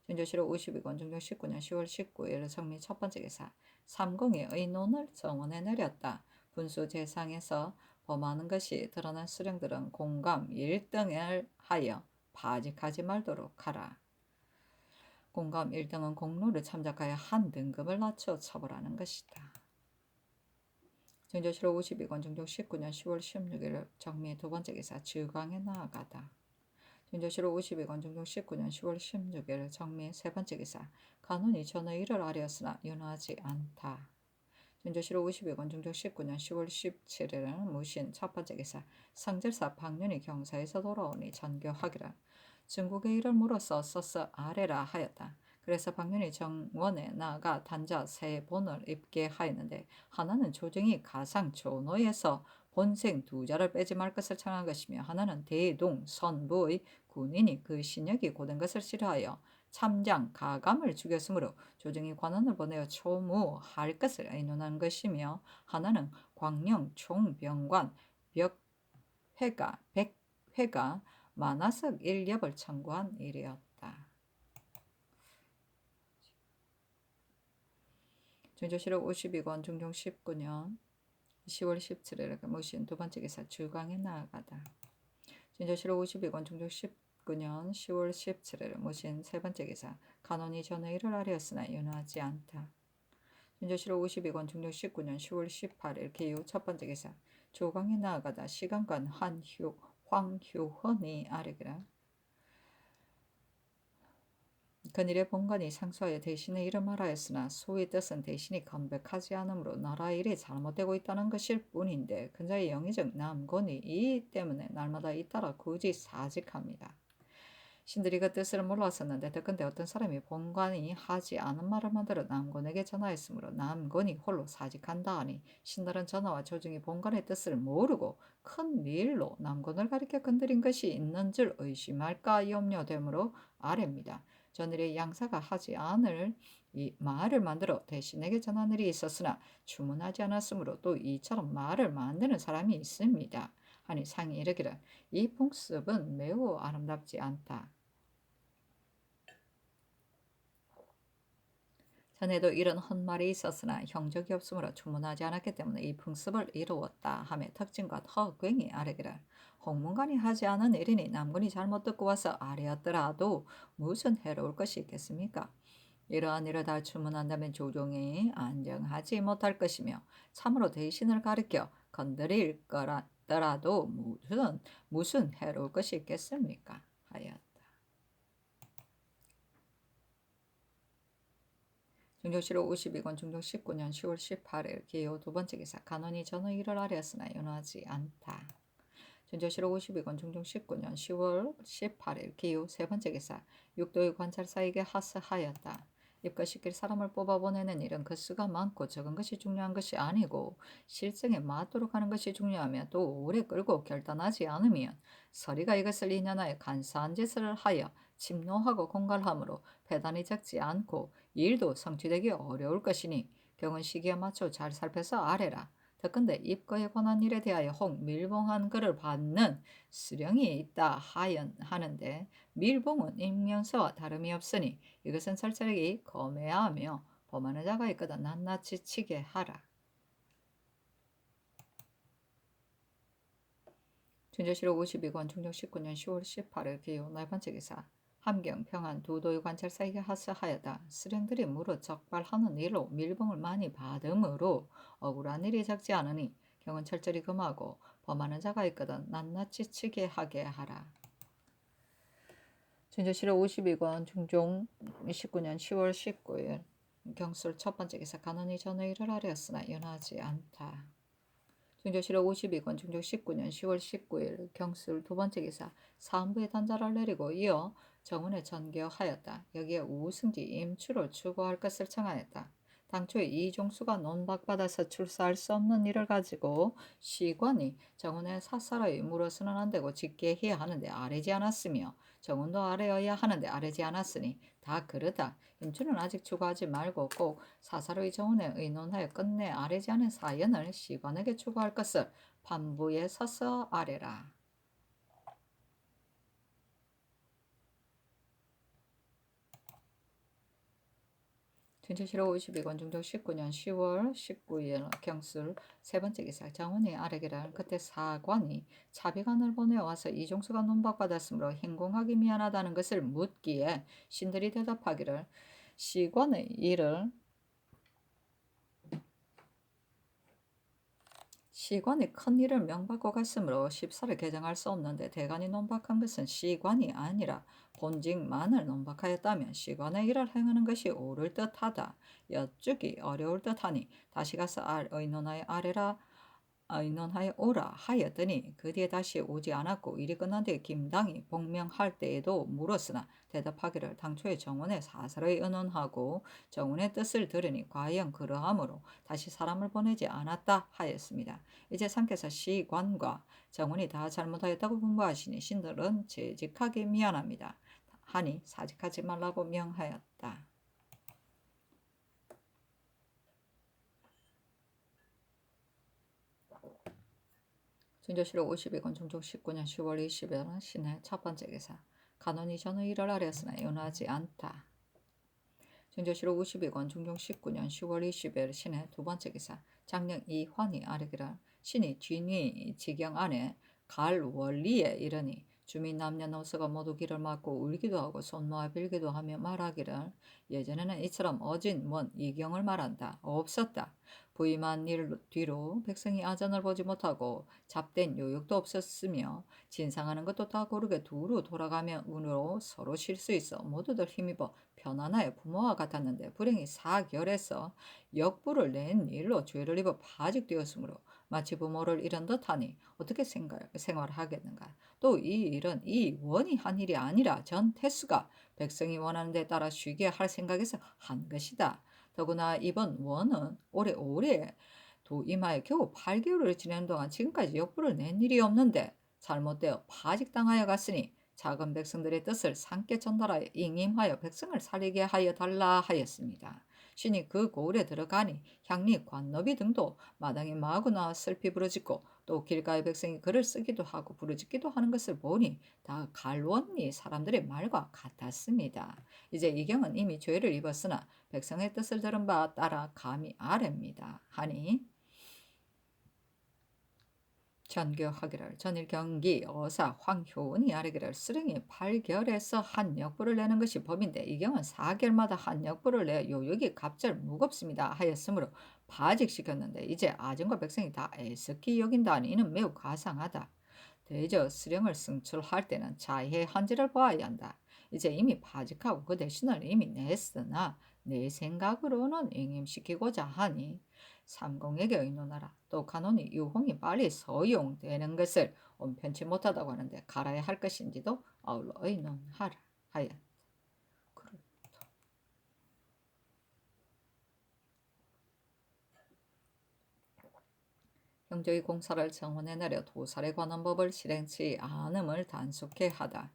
준조실록 52권 중종 19년 10월 19일 정미 첫 번째 기사 삼공이 의논을 정원에 내렸다. 분수 재상에서 범하는 것이 드러난 수령들은 공감 1등을 하여 파직하지 말도록 하라. 공감 1등은 공로를 참작하여 한 등급을 낮춰 처벌하는 것이다. 준조실록 52권 중종 19년 10월 16일 정미 두 번째 기사 주강에 나아가다. 준조실록 52권 중종 19년 10월 16일 정미 세 번째 기사 간원이 전의 일을 아뢰었으나 윤하지 않다. 준조실록 52권 중종 19년 10월 17일은 무신 첫 번째 기사 상절사 박윤희 경사에서 돌아오니 전교하기를 중국의 일을 물어서 써서 아래라 하였다. 그래서 박윤희 정원에 나아가 단자 세 본을 입게 하였는데 하나는 조정이 가상 조노에서 본생 두 자를 빼지 말 것을 청한 것이며 하나는 대동 선부의 군인이 그 신역이 고된 것을 싫어하여 참장 가감을 죽였으므로 조정이 관원을 보내어 초무할 것을 의논한 것이며 하나는 광령 총병관 백회가 만화석 일렵을 청구한 일이었다. 준조실록 52권 중종 19년 10월 17일 무신 두 번째 기사 주강에 나아가다. 준조실록 52권 중종 19년 10월 17일 무신 세 번째 기사 간원이 전의 일을 아뢰었으나 윤하지 않다. 준조실록 52권 중종 19년 10월 18일 기후 첫 번째 기사 주강에 나아가다 시간관 황휴헌이 아뢰기라. 그일의 본관이 상수하여 대신의 일을 말하였으나 소의 뜻은 대신이 건백하지 않으므로 나라 일이 잘못되고 있다는 것일 뿐인데 근자의 영의적 남곤이 이 때문에 날마다 잇따라 굳이 사직합니다. 신들이 그 뜻을 몰랐었는데 듣건대 어떤 사람이 본관이 하지 않은 말을 만들어 남곤에게 전하였으므로 남곤이 홀로 사직한다 하니 신들은 전하와 조정이 본관의 뜻을 모르고 큰 일로 남곤을 가리켜 건드린 것이 있는 줄 의심할까 염려되므로 아뢰입니다. 전일의 양사가 하지 않을 이 말을 만들어 대신에게 전한 일이 있었으나 주문하지 않았으므로 또 이처럼 말을 만드는 사람이 있습니다. 하니 상이 이르기를 이 풍습은 매우 아름답지 않다. 전에도 이런 헛말이 있었으나 형적이 없으므로 주문하지 않았기 때문에 이 풍습을 이루었다 하며 특징과 허괭이 아래기를 홍문관이 하지 않은 일이니 남군이 잘못 듣고 와서 아뢰었더라도 무슨 해로울 것이 있겠습니까? 이러한 일을 다 주문한다면 조종이 안정하지 못할 것이며 참으로 대신을 가리켜 건드릴 거라더라도 무슨 해로울 것이 있겠습니까? 하였다. 중종실록 52권 중종 19년 10월 18일 기호 두 번째 기사 간원이 전의 일을 아뢰었으나 연호하지 않다. 중종실록 52권 중종 19년 10월 18일 기호 세 번째 기사 육도의 관찰사에게 하스하였다. 입거시킬 사람을 뽑아보내는 일은 그 수가 많고 적은 것이 중요한 것이 아니고 실정에 맞도록 하는 것이 중요하며 또 오래 끌고 결단하지 않으면 서리가 이것을 인연하여 간사한 짓을 하여 침노하고 공갈함으로 배단이 적지 않고 일도 성취되기 어려울 것이니 경은 시기에 맞춰 잘 살펴서 아뢰라. 더건대 입거에 관한 일에 대하여 혹 밀봉한 글을 받는 수령이 있다 하는데 밀봉은 임명서와 다름이 없으니 이것은 설설하게 검해야 하며 범하는 자가 있거든 낱낱이 치게 하라. 준조실록 52권 중종 19년 10월 18일 기호 네 번째 기사 함경, 평안 두 도의 관찰사에게 하스하였다. 수령들이 무릇 적발하는 일로 밀봉을 많이 받음으로 억울한 일이 적지 않으니 경은 철저히 금하고 범하는 자가 있거든 낱낱이 치게 하게 하라. 준조실록 52권 중종 19년 10월 19일 경술 첫 번째 기사 간원이 전의 일을 아뢰었으나 연하지 않다. 중조실록 52권 중종 19년 10월 19일 경술 두 번째 기사 사헌부의 단자를 내리고 이어 정원에 전교하였다. 여기에 우승지 임추를 추구할 것을 청하였다. 당초에 이종수가 논박받아서 출사할 수 없는 일을 가지고 시관이 정원에 삿사로이 물어서는 안 되고 직계해야 하는데 아뢰지 않았으며 정원도 아뢰어야 하는데 아뢰지 않았으니 다 그러다. 임추는 아직 추구하지 말고 꼭 사사로이 정원에 의논하여 끝내 아뢰지 않은 사연을 시관에게 추구할 것을 판부에 서서 아뢰라. 준조실록 52권 중종 19년 10월 19일 경술 세 번째 기사 정원이 아뢰기를 그때 사관이 차비관을 보내와서 이종수가 논박받았으므로 행공하기 미안하다는 것을 묻기에 신들이 대답하기를 시관의 일을 시관이 큰 일을 명받고 갔으므로 십사를 개정할 수 없는데 대간이 논박한 것은 시관이 아니라 본직만을 논박하였다면 시관의 일을 행하는 것이 옳을 듯하다. 여쭈기 어려울 듯하니 다시 가서 의논하여 아래라 의논하여 오라 하였더니 그 뒤에 다시 오지 않았고 일이 끝난 뒤에 김당이 복명할 때에도 물었으나 대답하기를 당초에 정원에 사사로이 의논하고 정원의 뜻을 들으니 과연 그러하므로 다시 사람을 보내지 않았다 하였습니다. 이제 상께서 시관과 정원이 다 잘못하였다고 분부하시니 신들은 재직하기 미안합니다 하니 사직하지 말라고 명하였다. 준조실록 52권 중종 19년 10월 20일 신해 첫 번째 기사 간원이 전의 일을 아뢰었으나 연하지 않다. 준조실록 52권 중종 19년 10월 20일 신해 두 번째 기사 장령 이환이 아뢰기를 신이 쥐니 지경 안에 갈 원리에 이르니 주민 남녀노소가 모두 길을 막고 울기도 하고 손모아 빌기도 하며 말하기를 예전에는 이처럼 어진 먼 이경을 말한다. 없었다. 부임한 일 뒤로 백성이 아전을 보지 못하고 잡된 요역도 없었으며 진상하는 것도 다 고르게 두루 돌아가며 운으로 서로 쉴 수 있어 모두들 힘입어 편안하여 부모와 같았는데 불행히 사결에서 역부를 낸 일로 죄를 입어 파직되었으므로 마치 부모를 잃은 듯하니 어떻게 생활하겠는가. 또 이 일은 이 원이 한 일이 아니라 전 태수가 백성이 원하는 데 따라 쉬게 할 생각에서 한 것이다. 더구나 이번 원은 오래오래 도임하여 겨우 8개월을 지내는 동안 지금까지 역부를 낸 일이 없는데 잘못되어 파직당하여 갔으니 작은 백성들의 뜻을 상께 전달하여 잉임하여 백성을 살리게 하여 달라 하였습니다. 신이 그 고을에 들어가니 향리 관노비 등도 마당에 마구 나와 슬피 부르짖고 또 길가의 백성이 글을 쓰기도 하고 부르짖기도 하는 것을 보니 다 갈원리 사람들의 말과 같았습니다. 이제 이경은 이미 죄를 입었으나 백성의 뜻을 들은 바 따라 감히 아뢰입니다. 하니 전교하기를 전일 경기 어사 황효은이 아뢰기를 수령이 8개월에서 한 역부를 내는 것이 법인데 이경은 4개월마다 한 역부를 내 요역이 갑절 무겁습니다 하였으므로 파직시켰는데 이제 아정과 백성이 다 애석히 여긴다니 이는 매우 가상하다. 대저 수령을 승출할 때는 자해 한지를 보아야 한다. 이제 이미 파직하고 그 대신을 이미 냈으나 내 생각으로는 응임시키고자 하니 삼공에게 의논하라. 또 간원이 유홍이 빨리 서용되는 것을 온편치 못하다고 하는데 갈아야 할 것인지도 아울러 의논하라 하였다. 형제의 공사를 정원에 내려 도살에 관한 법을 실행치 않음을 단속해 하다.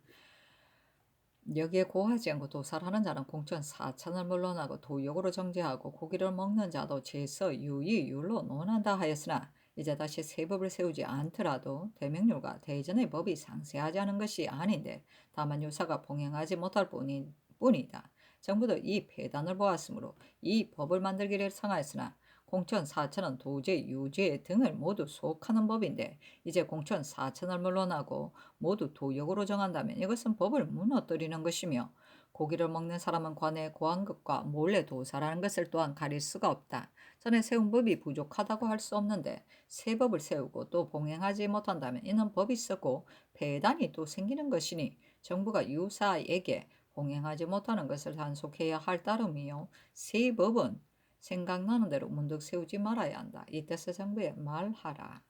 여기에 고하지 않고 도살하는 자는 공천 4천을 물러나고 도역으로 정죄하고 고기를 먹는 자도 제서 유의율로 논한다 하였으나 이제 다시 새 법을 세우지 않더라도 대명률과 대전의 법이 상세하지 않은 것이 아닌데 다만 유사가 봉행하지 못할 뿐이다. 정부도 이 폐단을 보았으므로 이 법을 만들기를 청하였으나 공천 4천은 도제, 유죄 등을 모두 속하는 법인데 이제 공천 4천을 물러나고 모두 도역으로 정한다면 이것은 법을 무너뜨리는 것이며 고기를 먹는 사람은 관에 고한 것과 몰래 도살하는 것을 또한 가릴 수가 없다. 전에 세운 법이 부족하다고 할 수 없는데 새 법을 세우고 또 봉행하지 못한다면 이는 법이 쓰고 폐단이 또 생기는 것이니 정부가 유사에게 봉행하지 못하는 것을 단속해야 할 따름이요. 새 법은 생각나는 대로 문득 세우지 말아야 한다. 이 뜻의 정부에 말하라.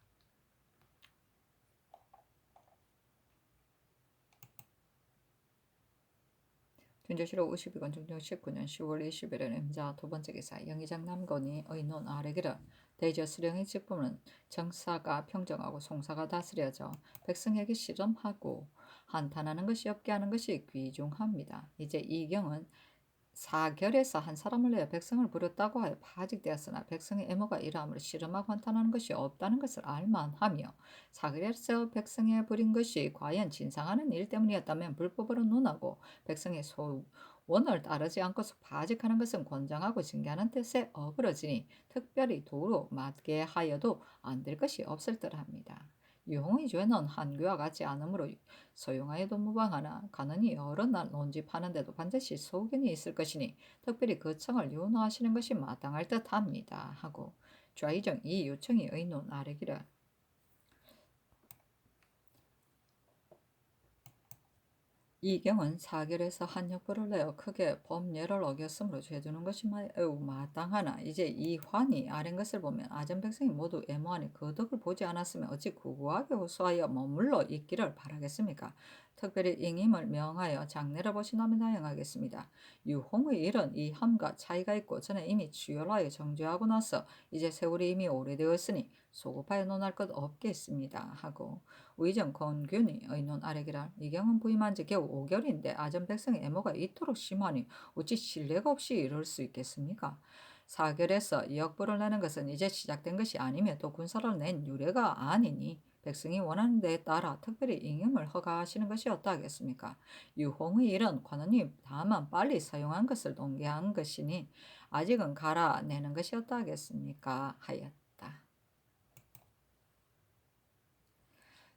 준조실록 52권 중종 19년 10월 20일에 임자 두 번째 기사 영의장 남건이 의논 아래기를 대저 수령의 직분은 정사가 평정하고 송사가 다스려져 백성에게 실험하고 한탄하는 것이 없게 하는 것이 귀중합니다. 이제 이경은 사결에서 한 사람을 내어 백성을 부렸다고 하여 파직되었으나 백성의 애모가 이러함으로 씨름하고 한탄하는 것이 없다는 것을 알만하며 사결에서 백성에 부린 것이 과연 진상하는 일 때문이었다면 불법으로 논하고 백성의 소원을 따르지 않고서 파직하는 것은 권장하고 징계하는 뜻에 어그러지니 특별히 도로 맞게 하여도 안 될 것이 없을 듯합니다. 유홍의 죄는 한교와 같지 않으므로 소용하여도 무방하나 간언이 여러 날 논집하는데도 반드시 소견이 있을 것이니 특별히 그 청을 윤호하시는 것이 마땅할 듯합니다 하고 좌의정 이 요청이 의논 아래기를 이경은 사결에서 한 역부를 내어 크게 법례를 어겼으므로 죄주는 것이 매우 마땅하나 이제 이 환이 아랜 것을 보면 아전 백성이 모두 애모하니 그 덕을 보지 않았으면 어찌 구구하게 호소하여 머물러 있기를 바라겠습니까? 특별히 잉임을 명하여 장례를 보시나면 다행하겠습니다. 유홍의 일은 이 함과 차이가 있고 전에 이미 추열하여 정죄하고 나서 이제 세월이 이미 오래되었으니 소급하여 논할 것 없겠습니다 하고 의정 건균이 의논 아래기라 이경은 부임한 지 겨우 5개월인데 아전 백성의 애모가 이토록 심하니 어찌 신뢰가 없이 이럴 수 있겠습니까? 사결에서 역부를 내는 것은 이제 시작된 것이 아니며 또 군사를 낸 유례가 아니니 백성이 원하는 데에 따라 특별히 ing임을 허가하시는 것이 어떠하겠습니까? 유홍의 일은 관원이 다만 빨리 사용한 것을 동계한 것이니 아직은 갈아내는 것이 어떠하겠습니까? 하였다.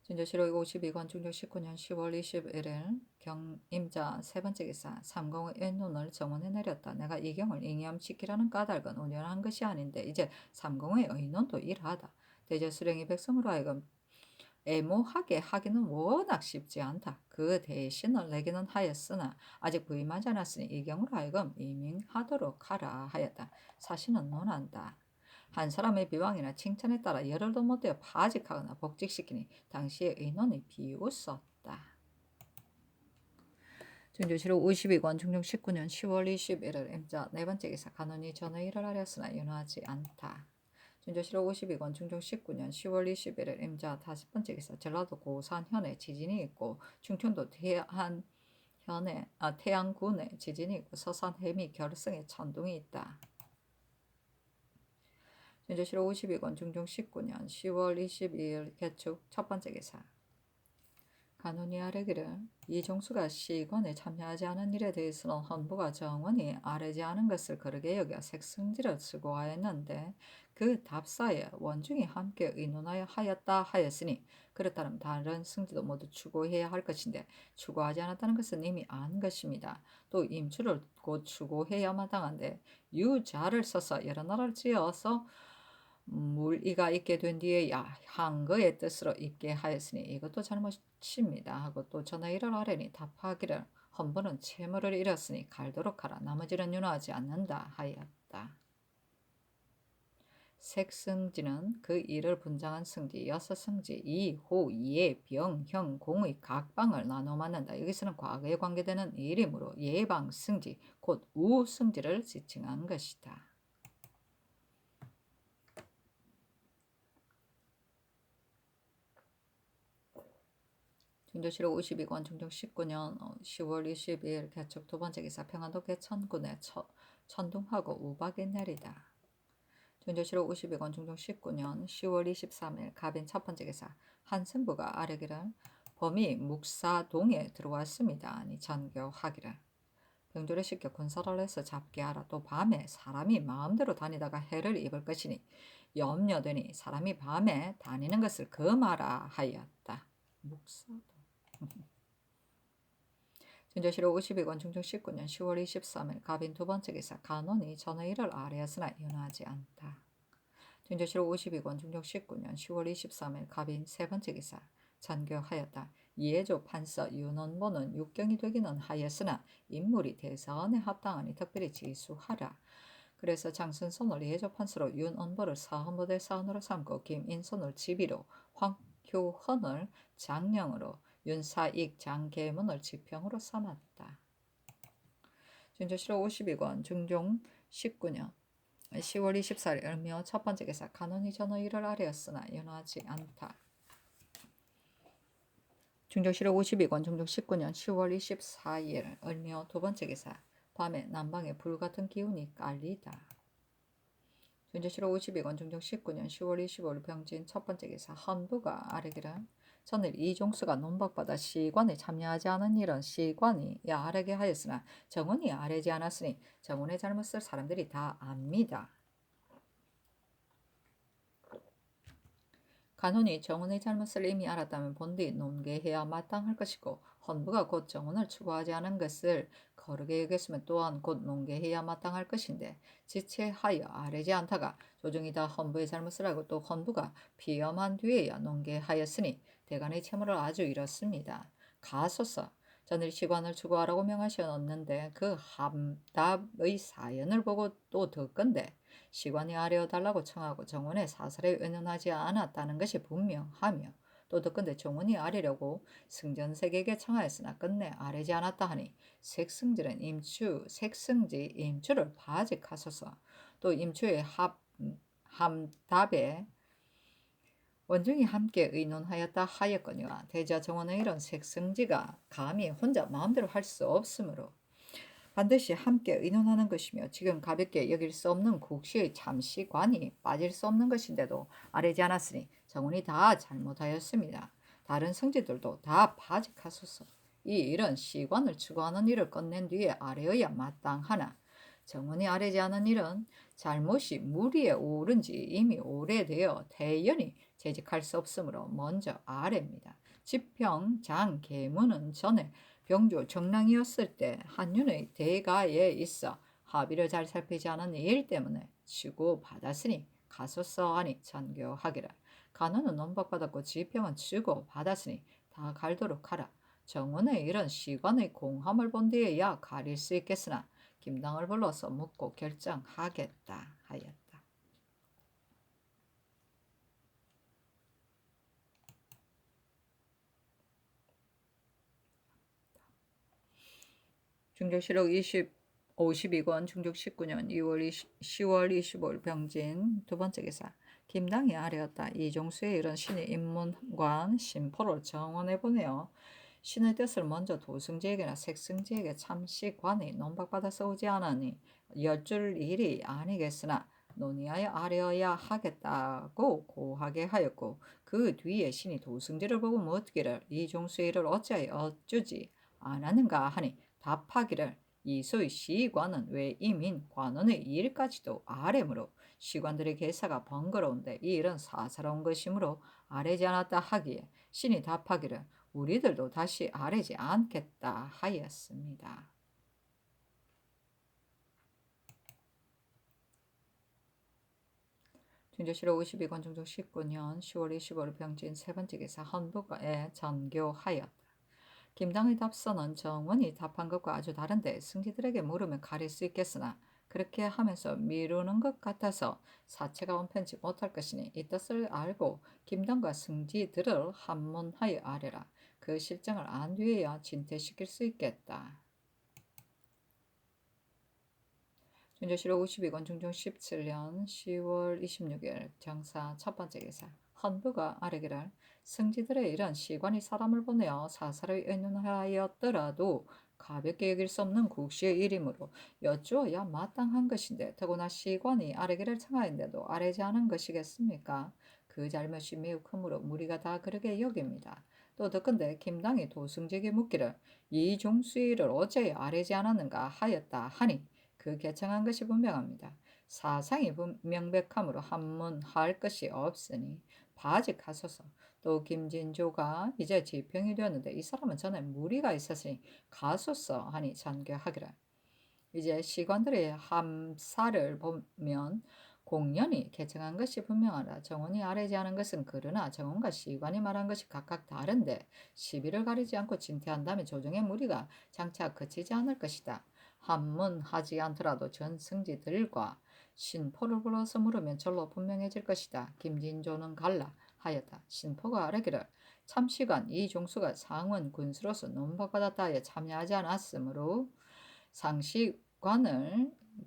진조실록 52권 중조 19년 10월 21일 경임자 세 번째 기사 삼공의 의논을 정원에 내렸다. 내가 이경을 잉염시키라는 까닭은 온연한 것이 아닌데 이제 삼공의 의논도 일하다. 대저 수령이 백성으로 하여금 애모하게 하기는 워낙 쉽지 않다. 그 대신을 내기는 하였으나 아직 부임하지 않았으니 이경으로 하여금 임명하도록 하라 하였다. 사실은 논한다. 한 사람의 비방이나 칭찬에 따라 열흘도 못되어 파직하거나 복직시키니 당시의 의논이 비웃었다. 준조실록 52권 중종 19년 10월 21일 임자 네 번째 기사 간원이 전의를 하렸으나 윤호하지 않다. 준조실록 52권 중종 19년 10월 21일 임자 다섯 번째 기사 전라도 고산현에 지진이 있고 충청도 태안군에 지진이 있고 서산 해미 결승에 천둥이 있다. 준조실록 52권 중종 19년 10월 22일 개축 첫 번째 기사. 간혼이 아뢰기를 이종수가 시관에 참여하지 않은 일에 대해서는 헌부가 정원이 아뢰지 않은 것을 거르게 여겨 색승지를 수고하였는데 그 답사에 원중이 함께 의논하여 하였다 하였으니 그렇다면 다른 승지도 모두 추고해야 할 것인데 추고하지 않았다는 것은 이미 아는 것입니다. 또 임추를 곧 추고해야 마땅한데 유자를 써서 여러 나라를 지어서 물이가 있게 된 뒤에야 한거의 뜻으로 입게 하였으니 이것도 잘못입니다 하고 또 전하이를 아뢰니 답하기를 헌부는 채무를 잃었으니 갈도록 하라 나머지는 윤호하지 않는다 하였다. 색승지는 그 일을 분장한 승지, 여섯승지, 이, 호, 예, 병, 형, 공의 각 방을 나눠 맞는다. 여기서는 과거에 관계되는 일이므로 예방 승지, 곧 우승지를 지칭한 것이다. 준조실록 52권 중종 19년 10월 22일 개축 두 번째 기사. 평안도 개천군에 천둥하고 우박이 내리다. 준조실록 52권 중종 19년 10월 23일 갑인 첫 번째 기사. 한승부가 아뢰기를 범이 묵사동에 들어왔습니다. 아니 전교하기를 병조를 시켜 군사를 해서 잡게 하라. 또 밤에 사람이 마음대로 다니다가 해를 입을 것이니 염려되니 사람이 밤에 다니는 것을 금하라 하였다. 묵사동. 준조실록 52권 중종 19년 10월 23일 갑인 두 번째 기사. 간혼이 전의를 아뢰었으나 윤하지 않다. 준조실록 52권 중종 19년 10월 23일 갑인 세 번째 기사. 전교하였다. 이해조 판서 윤원보는 육경이 되기는 하였으나 인물이 대선에 합당하니 특별히 지수하라. 그래서 장순손을 이해조 판서로 윤원보를 사헌부대 사헌으로 삼고 김인손을 지비로 황효헌을 장령으로 윤사익 장계문을 지평으로 삼았다. 준조실록 52권 중종 19년 10월 24일 을묘 첫 번째 기사. 간혼이 전의를 아뢰었으나 윤하지 않다. 준조실록 52권 중종 19년 10월 24일 을묘 두 번째 기사. 밤에 남방에 불같은 기운이 깔리다. 준조실록 52권 중종 19년 10월 25일 병진 첫 번째 기사. 헌부가 아뢰기를 전일 이종수가 논박받아 시관에 참여하지 않은 일은 시관이 아뢰게 하였으나 정원이 아뢰지 않았으니 정원의 잘못을 사람들이 다 압니다. 간혼이 정원의 잘못을 이미 알았다면 본디 논개해야 마땅할 것이고 헌부가 곧 정원을 추구하지 않은 것을 거르게 여겼으면 또한 곧 논개해야 마땅할 것인데 지체하여 아뢰지 않다가 조정이 다 헌부의 잘못을 알고 또 헌부가 피엄한 뒤에야 논개하였으니 대간의 채무를 아주 잃었습니다. 가소서 전일 시관을 추구하라고 명하셨는데 그 함답의 사연을 보고 또 듣건대 시관이 아뢰어달라고 청하고 정원에 사설에 의논하지 않았다는 것이 분명하며 또 듣건대 정원이 아뢰려고 승전색에게 청하였으나 끝내 아뢰지 않았다 하니 색승지는 색승지 임추를 바직하소서. 또 임추의 함답에 원중이 함께 의논하였다 하였거니와 대자 정원의 이런 색승지가 감히 혼자 마음대로 할 수 없으므로 반드시 함께 의논하는 것이며 지금 가볍게 여길 수 없는 국시의 참시관이 빠질 수 없는 것인데도 아뢰지 않았으니 정원이 다 잘못하였습니다. 다른 성지들도 다 바직하소서. 이 일은 시관을 추구하는 일을 끝낸 뒤에 아뢰어야 마땅하나 정원이 아뢰지 않은 일은 잘못이 무리에 오른 지 이미 오래되어 대연히 재직할 수 없으므로 먼저 아뢰입니다. 지평 장 계문은 전에 병조 정랑이었을 때 한윤의 대가에 있어 합의를 잘 살피지 않은 일 때문에 치고받았으니 가소서 하니 전교하기를 간호는 논박받았고 지평은 치고받았으니 다 갈도록 하라. 정원의 일은 시관의 공함을 본 뒤에야 가릴 수 있겠으나 김당을 불러서 묻고 결정하겠다 하였다. 중조실록 52권 중종 19년 10월 25일 병진 두 번째 기사. 김당이 아뢰었다. 이종수의 일은 신이 인문관 심포를 정원에 보내어 신의 뜻을 먼저 도승지에게나 색승지에게 참시관이 논박받아서 오지 않으니 열줄 일이 아니겠으나 논의하여 아뢰어야 하겠다고 고하게 하였고 그 뒤에 신이 도승지를 보고 묻기를 이 종수의 일을 어찌하여 어쩌지 않았는가 하니 답하기를 이소의 시관은 외임인 관원의 일까지도 아뢰므로 시관들의 계사가 번거로운데 이 일은 사사로운 것이므로 아뢰지 않았다 하기에 신이 답하기를 우리들도 다시 아뢰지 않겠다 하였습니다. 중조실록 52권 중종 19년 10월 25일 병진 세 번째 기사 헌부가에 전교하였다. 김당의 답서는 정원이 답한 것과 아주 다른데 승지들에게 물으면 가릴 수 있겠으나 그렇게 하면서 미루는 것 같아서 사체가 원편치 못할 것이니 이 뜻을 알고 김당과 승지들을 한문하여 아뢰라. 그 실정을 안 뒤에야 진퇴시킬 수 있겠다. 중조실록 52권 중종 17년 10월 26일 정사 첫 번째 기사 헌부가 아뢰기를 승지들의 일은 시관이 사람을 보내어 사사를 의논하였더라도 가볍게 여길 수 없는 국시의 일이므로 여쭈어야 마땅한 것인데 더구나 시관이 아뢰기를 청하였는데도 아뢰지 않은 것이겠습니까? 그 잘못이 매우 크므로 무리가 다 그렇게 여깁니다. 또 더건대 김당이 도승지에게 묻기를 이 종수의 일을 어째 아뢰지 않았는가 하였다 하니 그 개청한 것이 분명합니다. 사상이 명백하므로 한문할 것이 없으니 바직하소서. 또 김진조가 이제 지평이 되었는데 이 사람은 전에 무리가 있었으니 가소서 하니 전교하기를. 이제 시관들의 함사를 보면 공연이 개청한 것이 분명하라. 정원이 아뢰지 않은 것은 그러나 정원과 시관이 말한 것이 각각 다른데 시비를 가리지 않고 진퇴한다면 조정의 무리가 장차 그치지 않을 것이다. 한문하지 않더라도 전승지들과 신포를 불러서 물으면 절로 분명해질 것이다. 김진조는 갈라 하였다. 신포가 아뢰기를 참시관 이종수가 상원 군수로서 논박받았다 하여 참여하지 않았으므로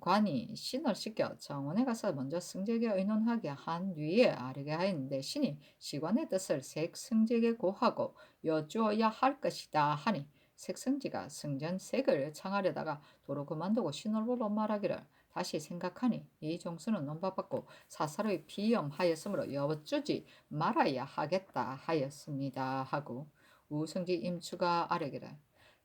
관이 신을 시켜 정원에 가서 먼저 승지에게 의논하게 한 뒤에 아뢰게 하였는데 신이 시관의 뜻을 색승지에게 고하고 여쭈어야 할 것이다 하니 색승지가 승전색을 청하려다가 도로 그만두고 신을 보러 말하기를 다시 생각하니 이 종수는 논박받고 사사로이 비염하였으므로 여쭈지 말아야 하겠다 하였습니다 하고 우승지 임추가 아뢰기를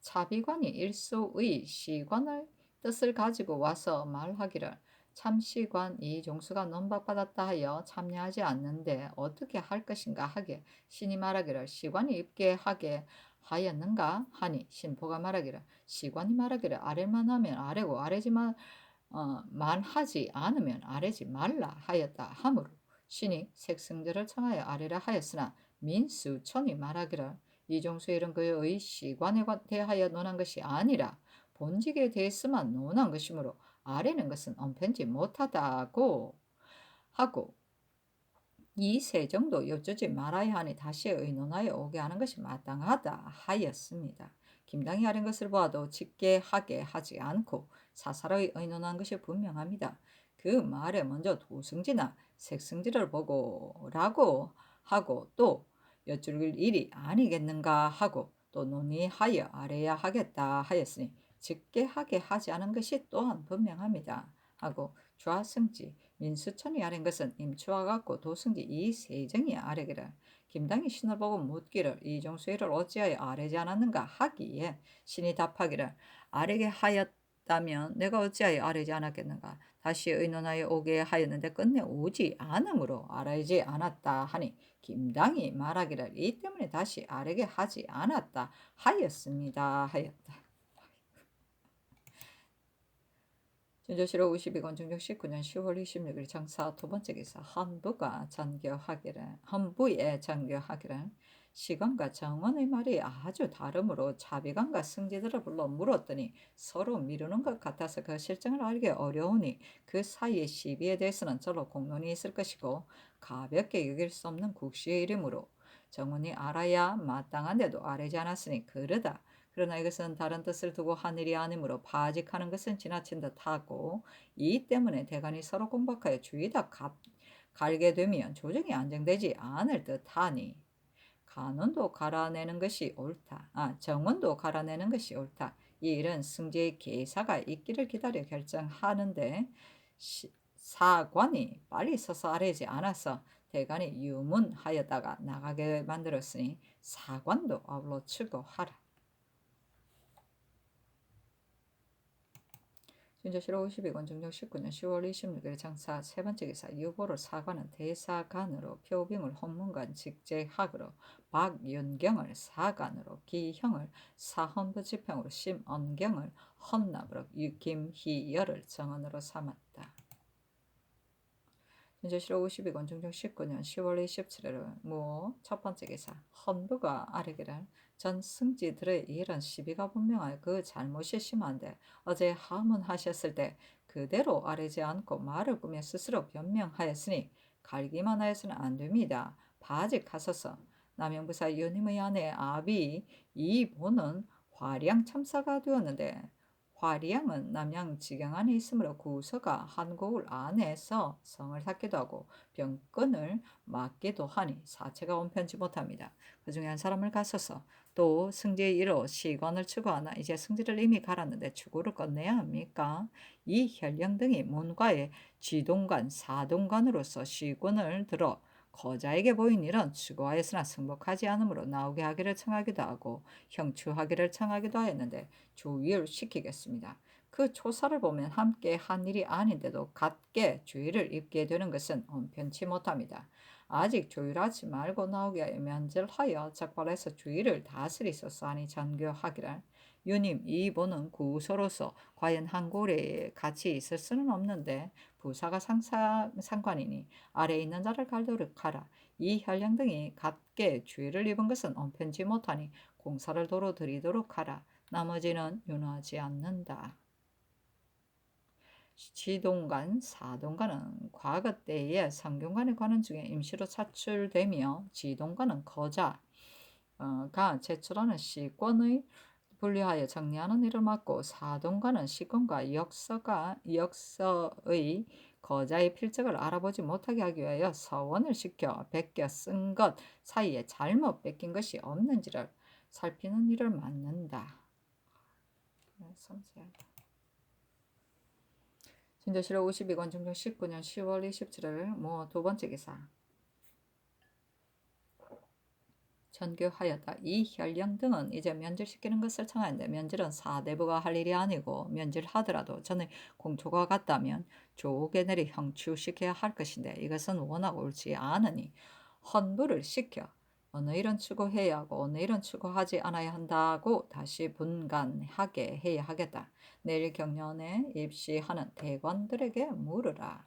차비관이 일소의 시관의 뜻을 가지고 와서 말하기를 참시관 이종수가 논박받았다 하여 참여하지 않는데 어떻게 할 것인가 하게 신이 말하기를 시관이 입게 하게 하였는가 하니 신포가 말하기를 시관이 말하기를 아래만 하면 아래고 아래지만 만하지 않으면 아래지 말라 하였다 하므로 신이 색승들을 청하여 아래라 하였으나 민수천이 말하기를 이종수의 일은 그의 시관에 대하여 논한 것이 아니라 본직에 대해서만 논한 것이므로 아래는 것은 언편지 못하다고 하고 이 세정도 여쭈지 말아야 하니 다시 의논하여 오게 하는 것이 마땅하다 하였습니다. 김당이 아린 것을 보아도 직계하게 하지 않고 사사로이 의논한 것이 분명합니다. 그 말에 먼저 도승지나 색승지를 보고라고 하고 또 여쭐 일이 아니겠는가 하고 또 논의하여 아래야 하겠다 하였으니 직계하게 하지 않은 것이 또한 분명합니다. 하고 좌승지 민수천이 아린 것은 임추와 같고 도승지 이세정이 아뢰기를 김당이 신을 보고 묻기를 이종수의 일을 어찌하여 아뢰지 않았는가 하기에 신이 답하기를 아뢰게 하였다면 내가 어찌하여 아뢰지 않았겠는가 다시 의논하여 오게 하였는데 끝내 오지 않으므로 아뢰지 않았다 하니 김당이 말하기를 이 때문에 다시 아뢰게 하지 않았다 하였습니다 하였다. 준조실록 52권 중종 19년 10월 26일 정사 두 번째 기사 헌부에 전교하기를 시관과 정원의 말이 아주 다르므로 차비관과 승지들을 불러 물었더니 서로 미루는 것 같아서 그 실정을 알기 어려우니 그 사이의 시비에 대해서는 절로 공론이 있을 것이고 가볍게 여길 수 없는 국시의 이름으로 정원이 알아야 마땅한데도 아뢰지 않았으니 그러다. 그러나 이것은 다른 뜻을 두고 한 일이 아니므로 바직하는 것은 지나친 듯하고 이 때문에 대간이 서로 공박하여 주의다 갈게 되면 조정이 안정되지 않을 듯하니 간원도 갈아내는 것이 옳다. 정원도 갈아내는 것이 옳다. 이 일은 승지의 계사가 있기를 기다려 결정하는데 사관이 빨리 서서 아래지 않아서 대간이 유문하였다가 나가게 만들었으니 사관도 아울러 추구하라. 준조실록 52권 중종 19년 10월 26일 장사 세 번째 기사 유보를 사관은 대사관으로 표빙을 홍문관 직제학으로 박윤경을 사관으로 기형을 사헌부 지평으로 심언경을 헌납으로 김희열을 정원으로 삼았다. 준조실록 52권 중종 19년 10월 27일 무 첫 번째 기사 헌부가 아뢰기를 전 승지들의 이런 시비가 분명하여 그 잘못이 심한데 어제 하문하셨을 때 그대로 아뢰지 않고 말을 꾸며 스스로 변명하였으니 갈기만 하여서는 안 됩니다. 바직하소서. 남영부사 유님의 아내 아비 이보는 화량 참사가 되었는데 화량은 남양 지경 안에 있으므로 구서가 한 고을 안에서 성을 닫기도 하고 병건을 맞기도 하니 사체가 온편치 못합니다. 그 중에 한 사람을 갔어서 또 승지의 일로 시건을 추구하나 이제 승지를 이미 갈았는데 추구를 끝내야 합니까? 이 혈령 등이 문과의 지동관, 사동관으로서 시군을 들어 거자에게 보인 일은 추구하였으나 승복하지 않으므로 나오게 하기를 청하기도 하고 형추하기를 청하기도 하였는데 주의를 시키겠습니다. 그 초사를 보면 함께 한 일이 아닌데도 같게 주의를 입게 되는 것은 온편치 못합니다. 아직 조율하지 말고 나오게 하여 면절하여 적발해서 주의를 다스리소서 하니 전교하기를 유님 이 보는 구서로서 과연 한 고을에 같이 있을 수는 없는데 부사가 상관이니 아래에 있는 자를 갈도록 하라. 이 혈령 등이 같게 주의를 입은 것은 온편치 못하니 공사를 도로 드리도록 하라. 나머지는 윤하지 않는다. 지동관, 사동관은 과거 때에 성균관에 관한 중에 임시로 차출되며 지동관은 거자가 제출하는 시권의 분리하여 정리하는 일을 맡고 사동관은 시권과 역서의 거자의 필적을 알아보지 못하게 하기 위하여 서원을 시켜 베껴 쓴 것 사이에 잘못 뺏긴 것이 없는지를 살피는 일을 맡는다. 섬세하다. 진도실록 52권 중종 19년 10월 27일 두 번째 기사 전교하였다. 이 혈령 등은 이제 면질시키는 것을 청하는데 면질은 사대부가 할 일이 아니고 면질하더라도 전에 공초가 같다면 조옥에 내리 형추시켜야 할 것인데 이것은 워낙 옳지 않으니 헌부를 시켜 어느 일은 추구해야 하고 어느 일은 추구하지 않아야 한다고 다시 분간하게 해야 하겠다. 내일 경연에 입시하는 대관들에게 물으라.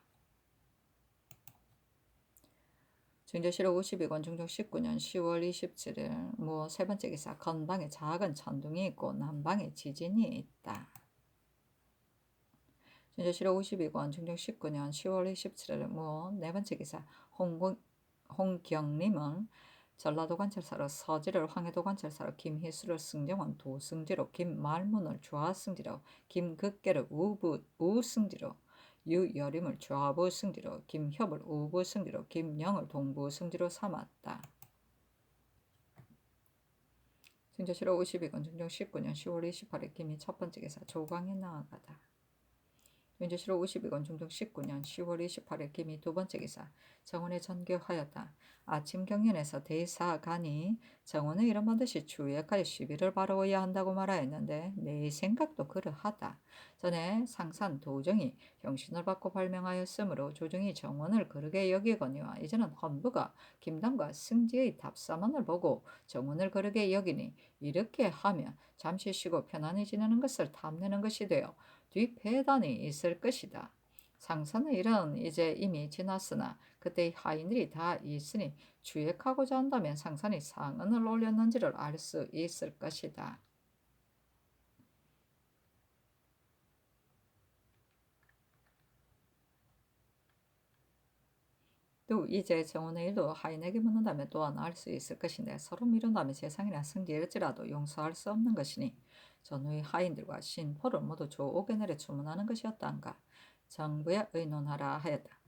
중조실록 52권 중종 19년 10월 27일 세 번째 기사 건방에 작은 천둥이 있고 남방에 지진이 있다. 중조실록 52권 중종 19년 10월 27일 네 번째 기사 홍경림은 전라도 관찰사로 서지를 황해도 관찰사로 김희수를 승정원 도승지로 김말문을 좌승지로 김극계를 우승지로 유여림을 좌부 승지로 김협을 우부 승지로 김영을 동부 승지로 삼았다. 승조실록 52권 중종 19년 10월 28일 김이 첫 번째 기사 조광에 나아가다. 윤조실록 52권 중종 19년 10월 28일 김이 두 번째 기사 정원에 전교하였다. 아침 경연에서 대사관이 정원의 이런 반드시 주역하여 시비를 바라워야 한다고 말하였는데 내 생각도 그러하다. 전에 상산 도정이 형신을 받고 발명하였으므로 조정이 정원을 그르게 여기거니와 이제는 헌부가 김당과 승지의 답사만을 보고 정원을 그르게 여기니 이렇게 하면 잠시 쉬고 편안히 지내는 것을 탐내는 것이 되어 뒤패단이 있을 것이다. 상선의 일은 이제 이미 지났으나 그때 하인들이 다 있으니 주역하고자 한다면 상선이 상언을 올렸는지를 알 수 있을 것이다. 또 이제 정원의 일도 하인에게 묻는다면 또한 알 수 있을 것인데 서로 미룬다면 세상이나 승지일지라도 용서할 수 없는 것이니 전후의 하인들과 신포를 모두 조옥에 내려 주문하는 것이었단가. 정부에 의논하라 하였다.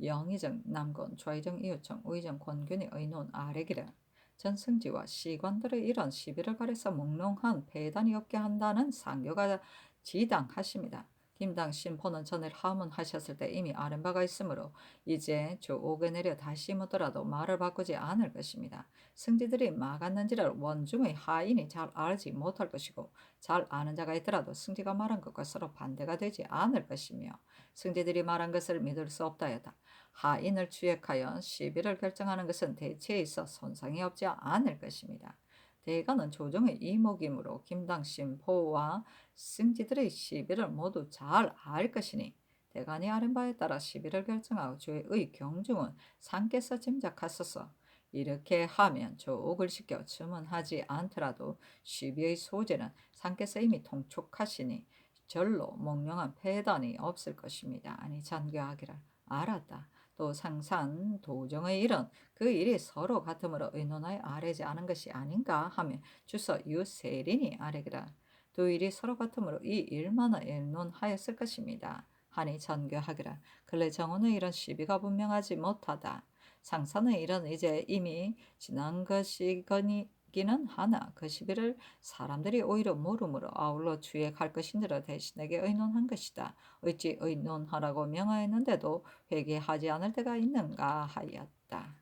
영의정 남건, 좌의정 이유청, 우의정 권균이 의논 아래기를 전승지와 시관들의 이런 시비를 가려서 몽롱한 배단이 없게 한다는 상교가 지당하십니다. 김당 신포는 전에 하문하셨을 때 이미 아는 바가 있으므로 이제 조옥에 내려 다시 묻더라도 말을 바꾸지 않을 것입니다. 승지들이 막았는지를 원중의 하인이 잘 알지 못할 것이고 잘 아는 자가 있더라도 승지가 말한 것과 서로 반대가 되지 않을 것이며 승지들이 말한 것을 믿을 수 없다였다. 하인을 취획하여 시비를 결정하는 것은 대치에 있어 손상이 없지 않을 것입니다. 대가는 조정의 이목이므로 김당신 포와 승지들의 시비를 모두 잘 알 것이니 대간이 아는 바에 따라 시비를 결정하고 주의 경중은 상께서 짐작하소서. 이렇게 하면 조옥을 시켜 주문하지 않더라도 시비의 소재는 상께서 이미 통촉하시니 절로 몽롱한 폐단이 없을 것입니다. 아니 잔교하기를 알았다. 또 상산 도정의 일은 그 일이 서로 같으므로 의논하여 아뢰지 않은 것이 아닌가 하며 주서 유세린이 아뢰기라. 두 일이 서로 같으므로 이 일만을 의논하였을 것입니다. 하니 전교하기라. 근래 정원의 일은 시비가 분명하지 못하다. 상산의 일은 이제 이미 지난 것이기는 하나 그 시비를 사람들이 오히려 모름으로 아울러 주의할 것인지를 대신에게 의논한 것이다. 어찌 의논하라고 명하였는데도 회개하지 않을 때가 있는가 하였다.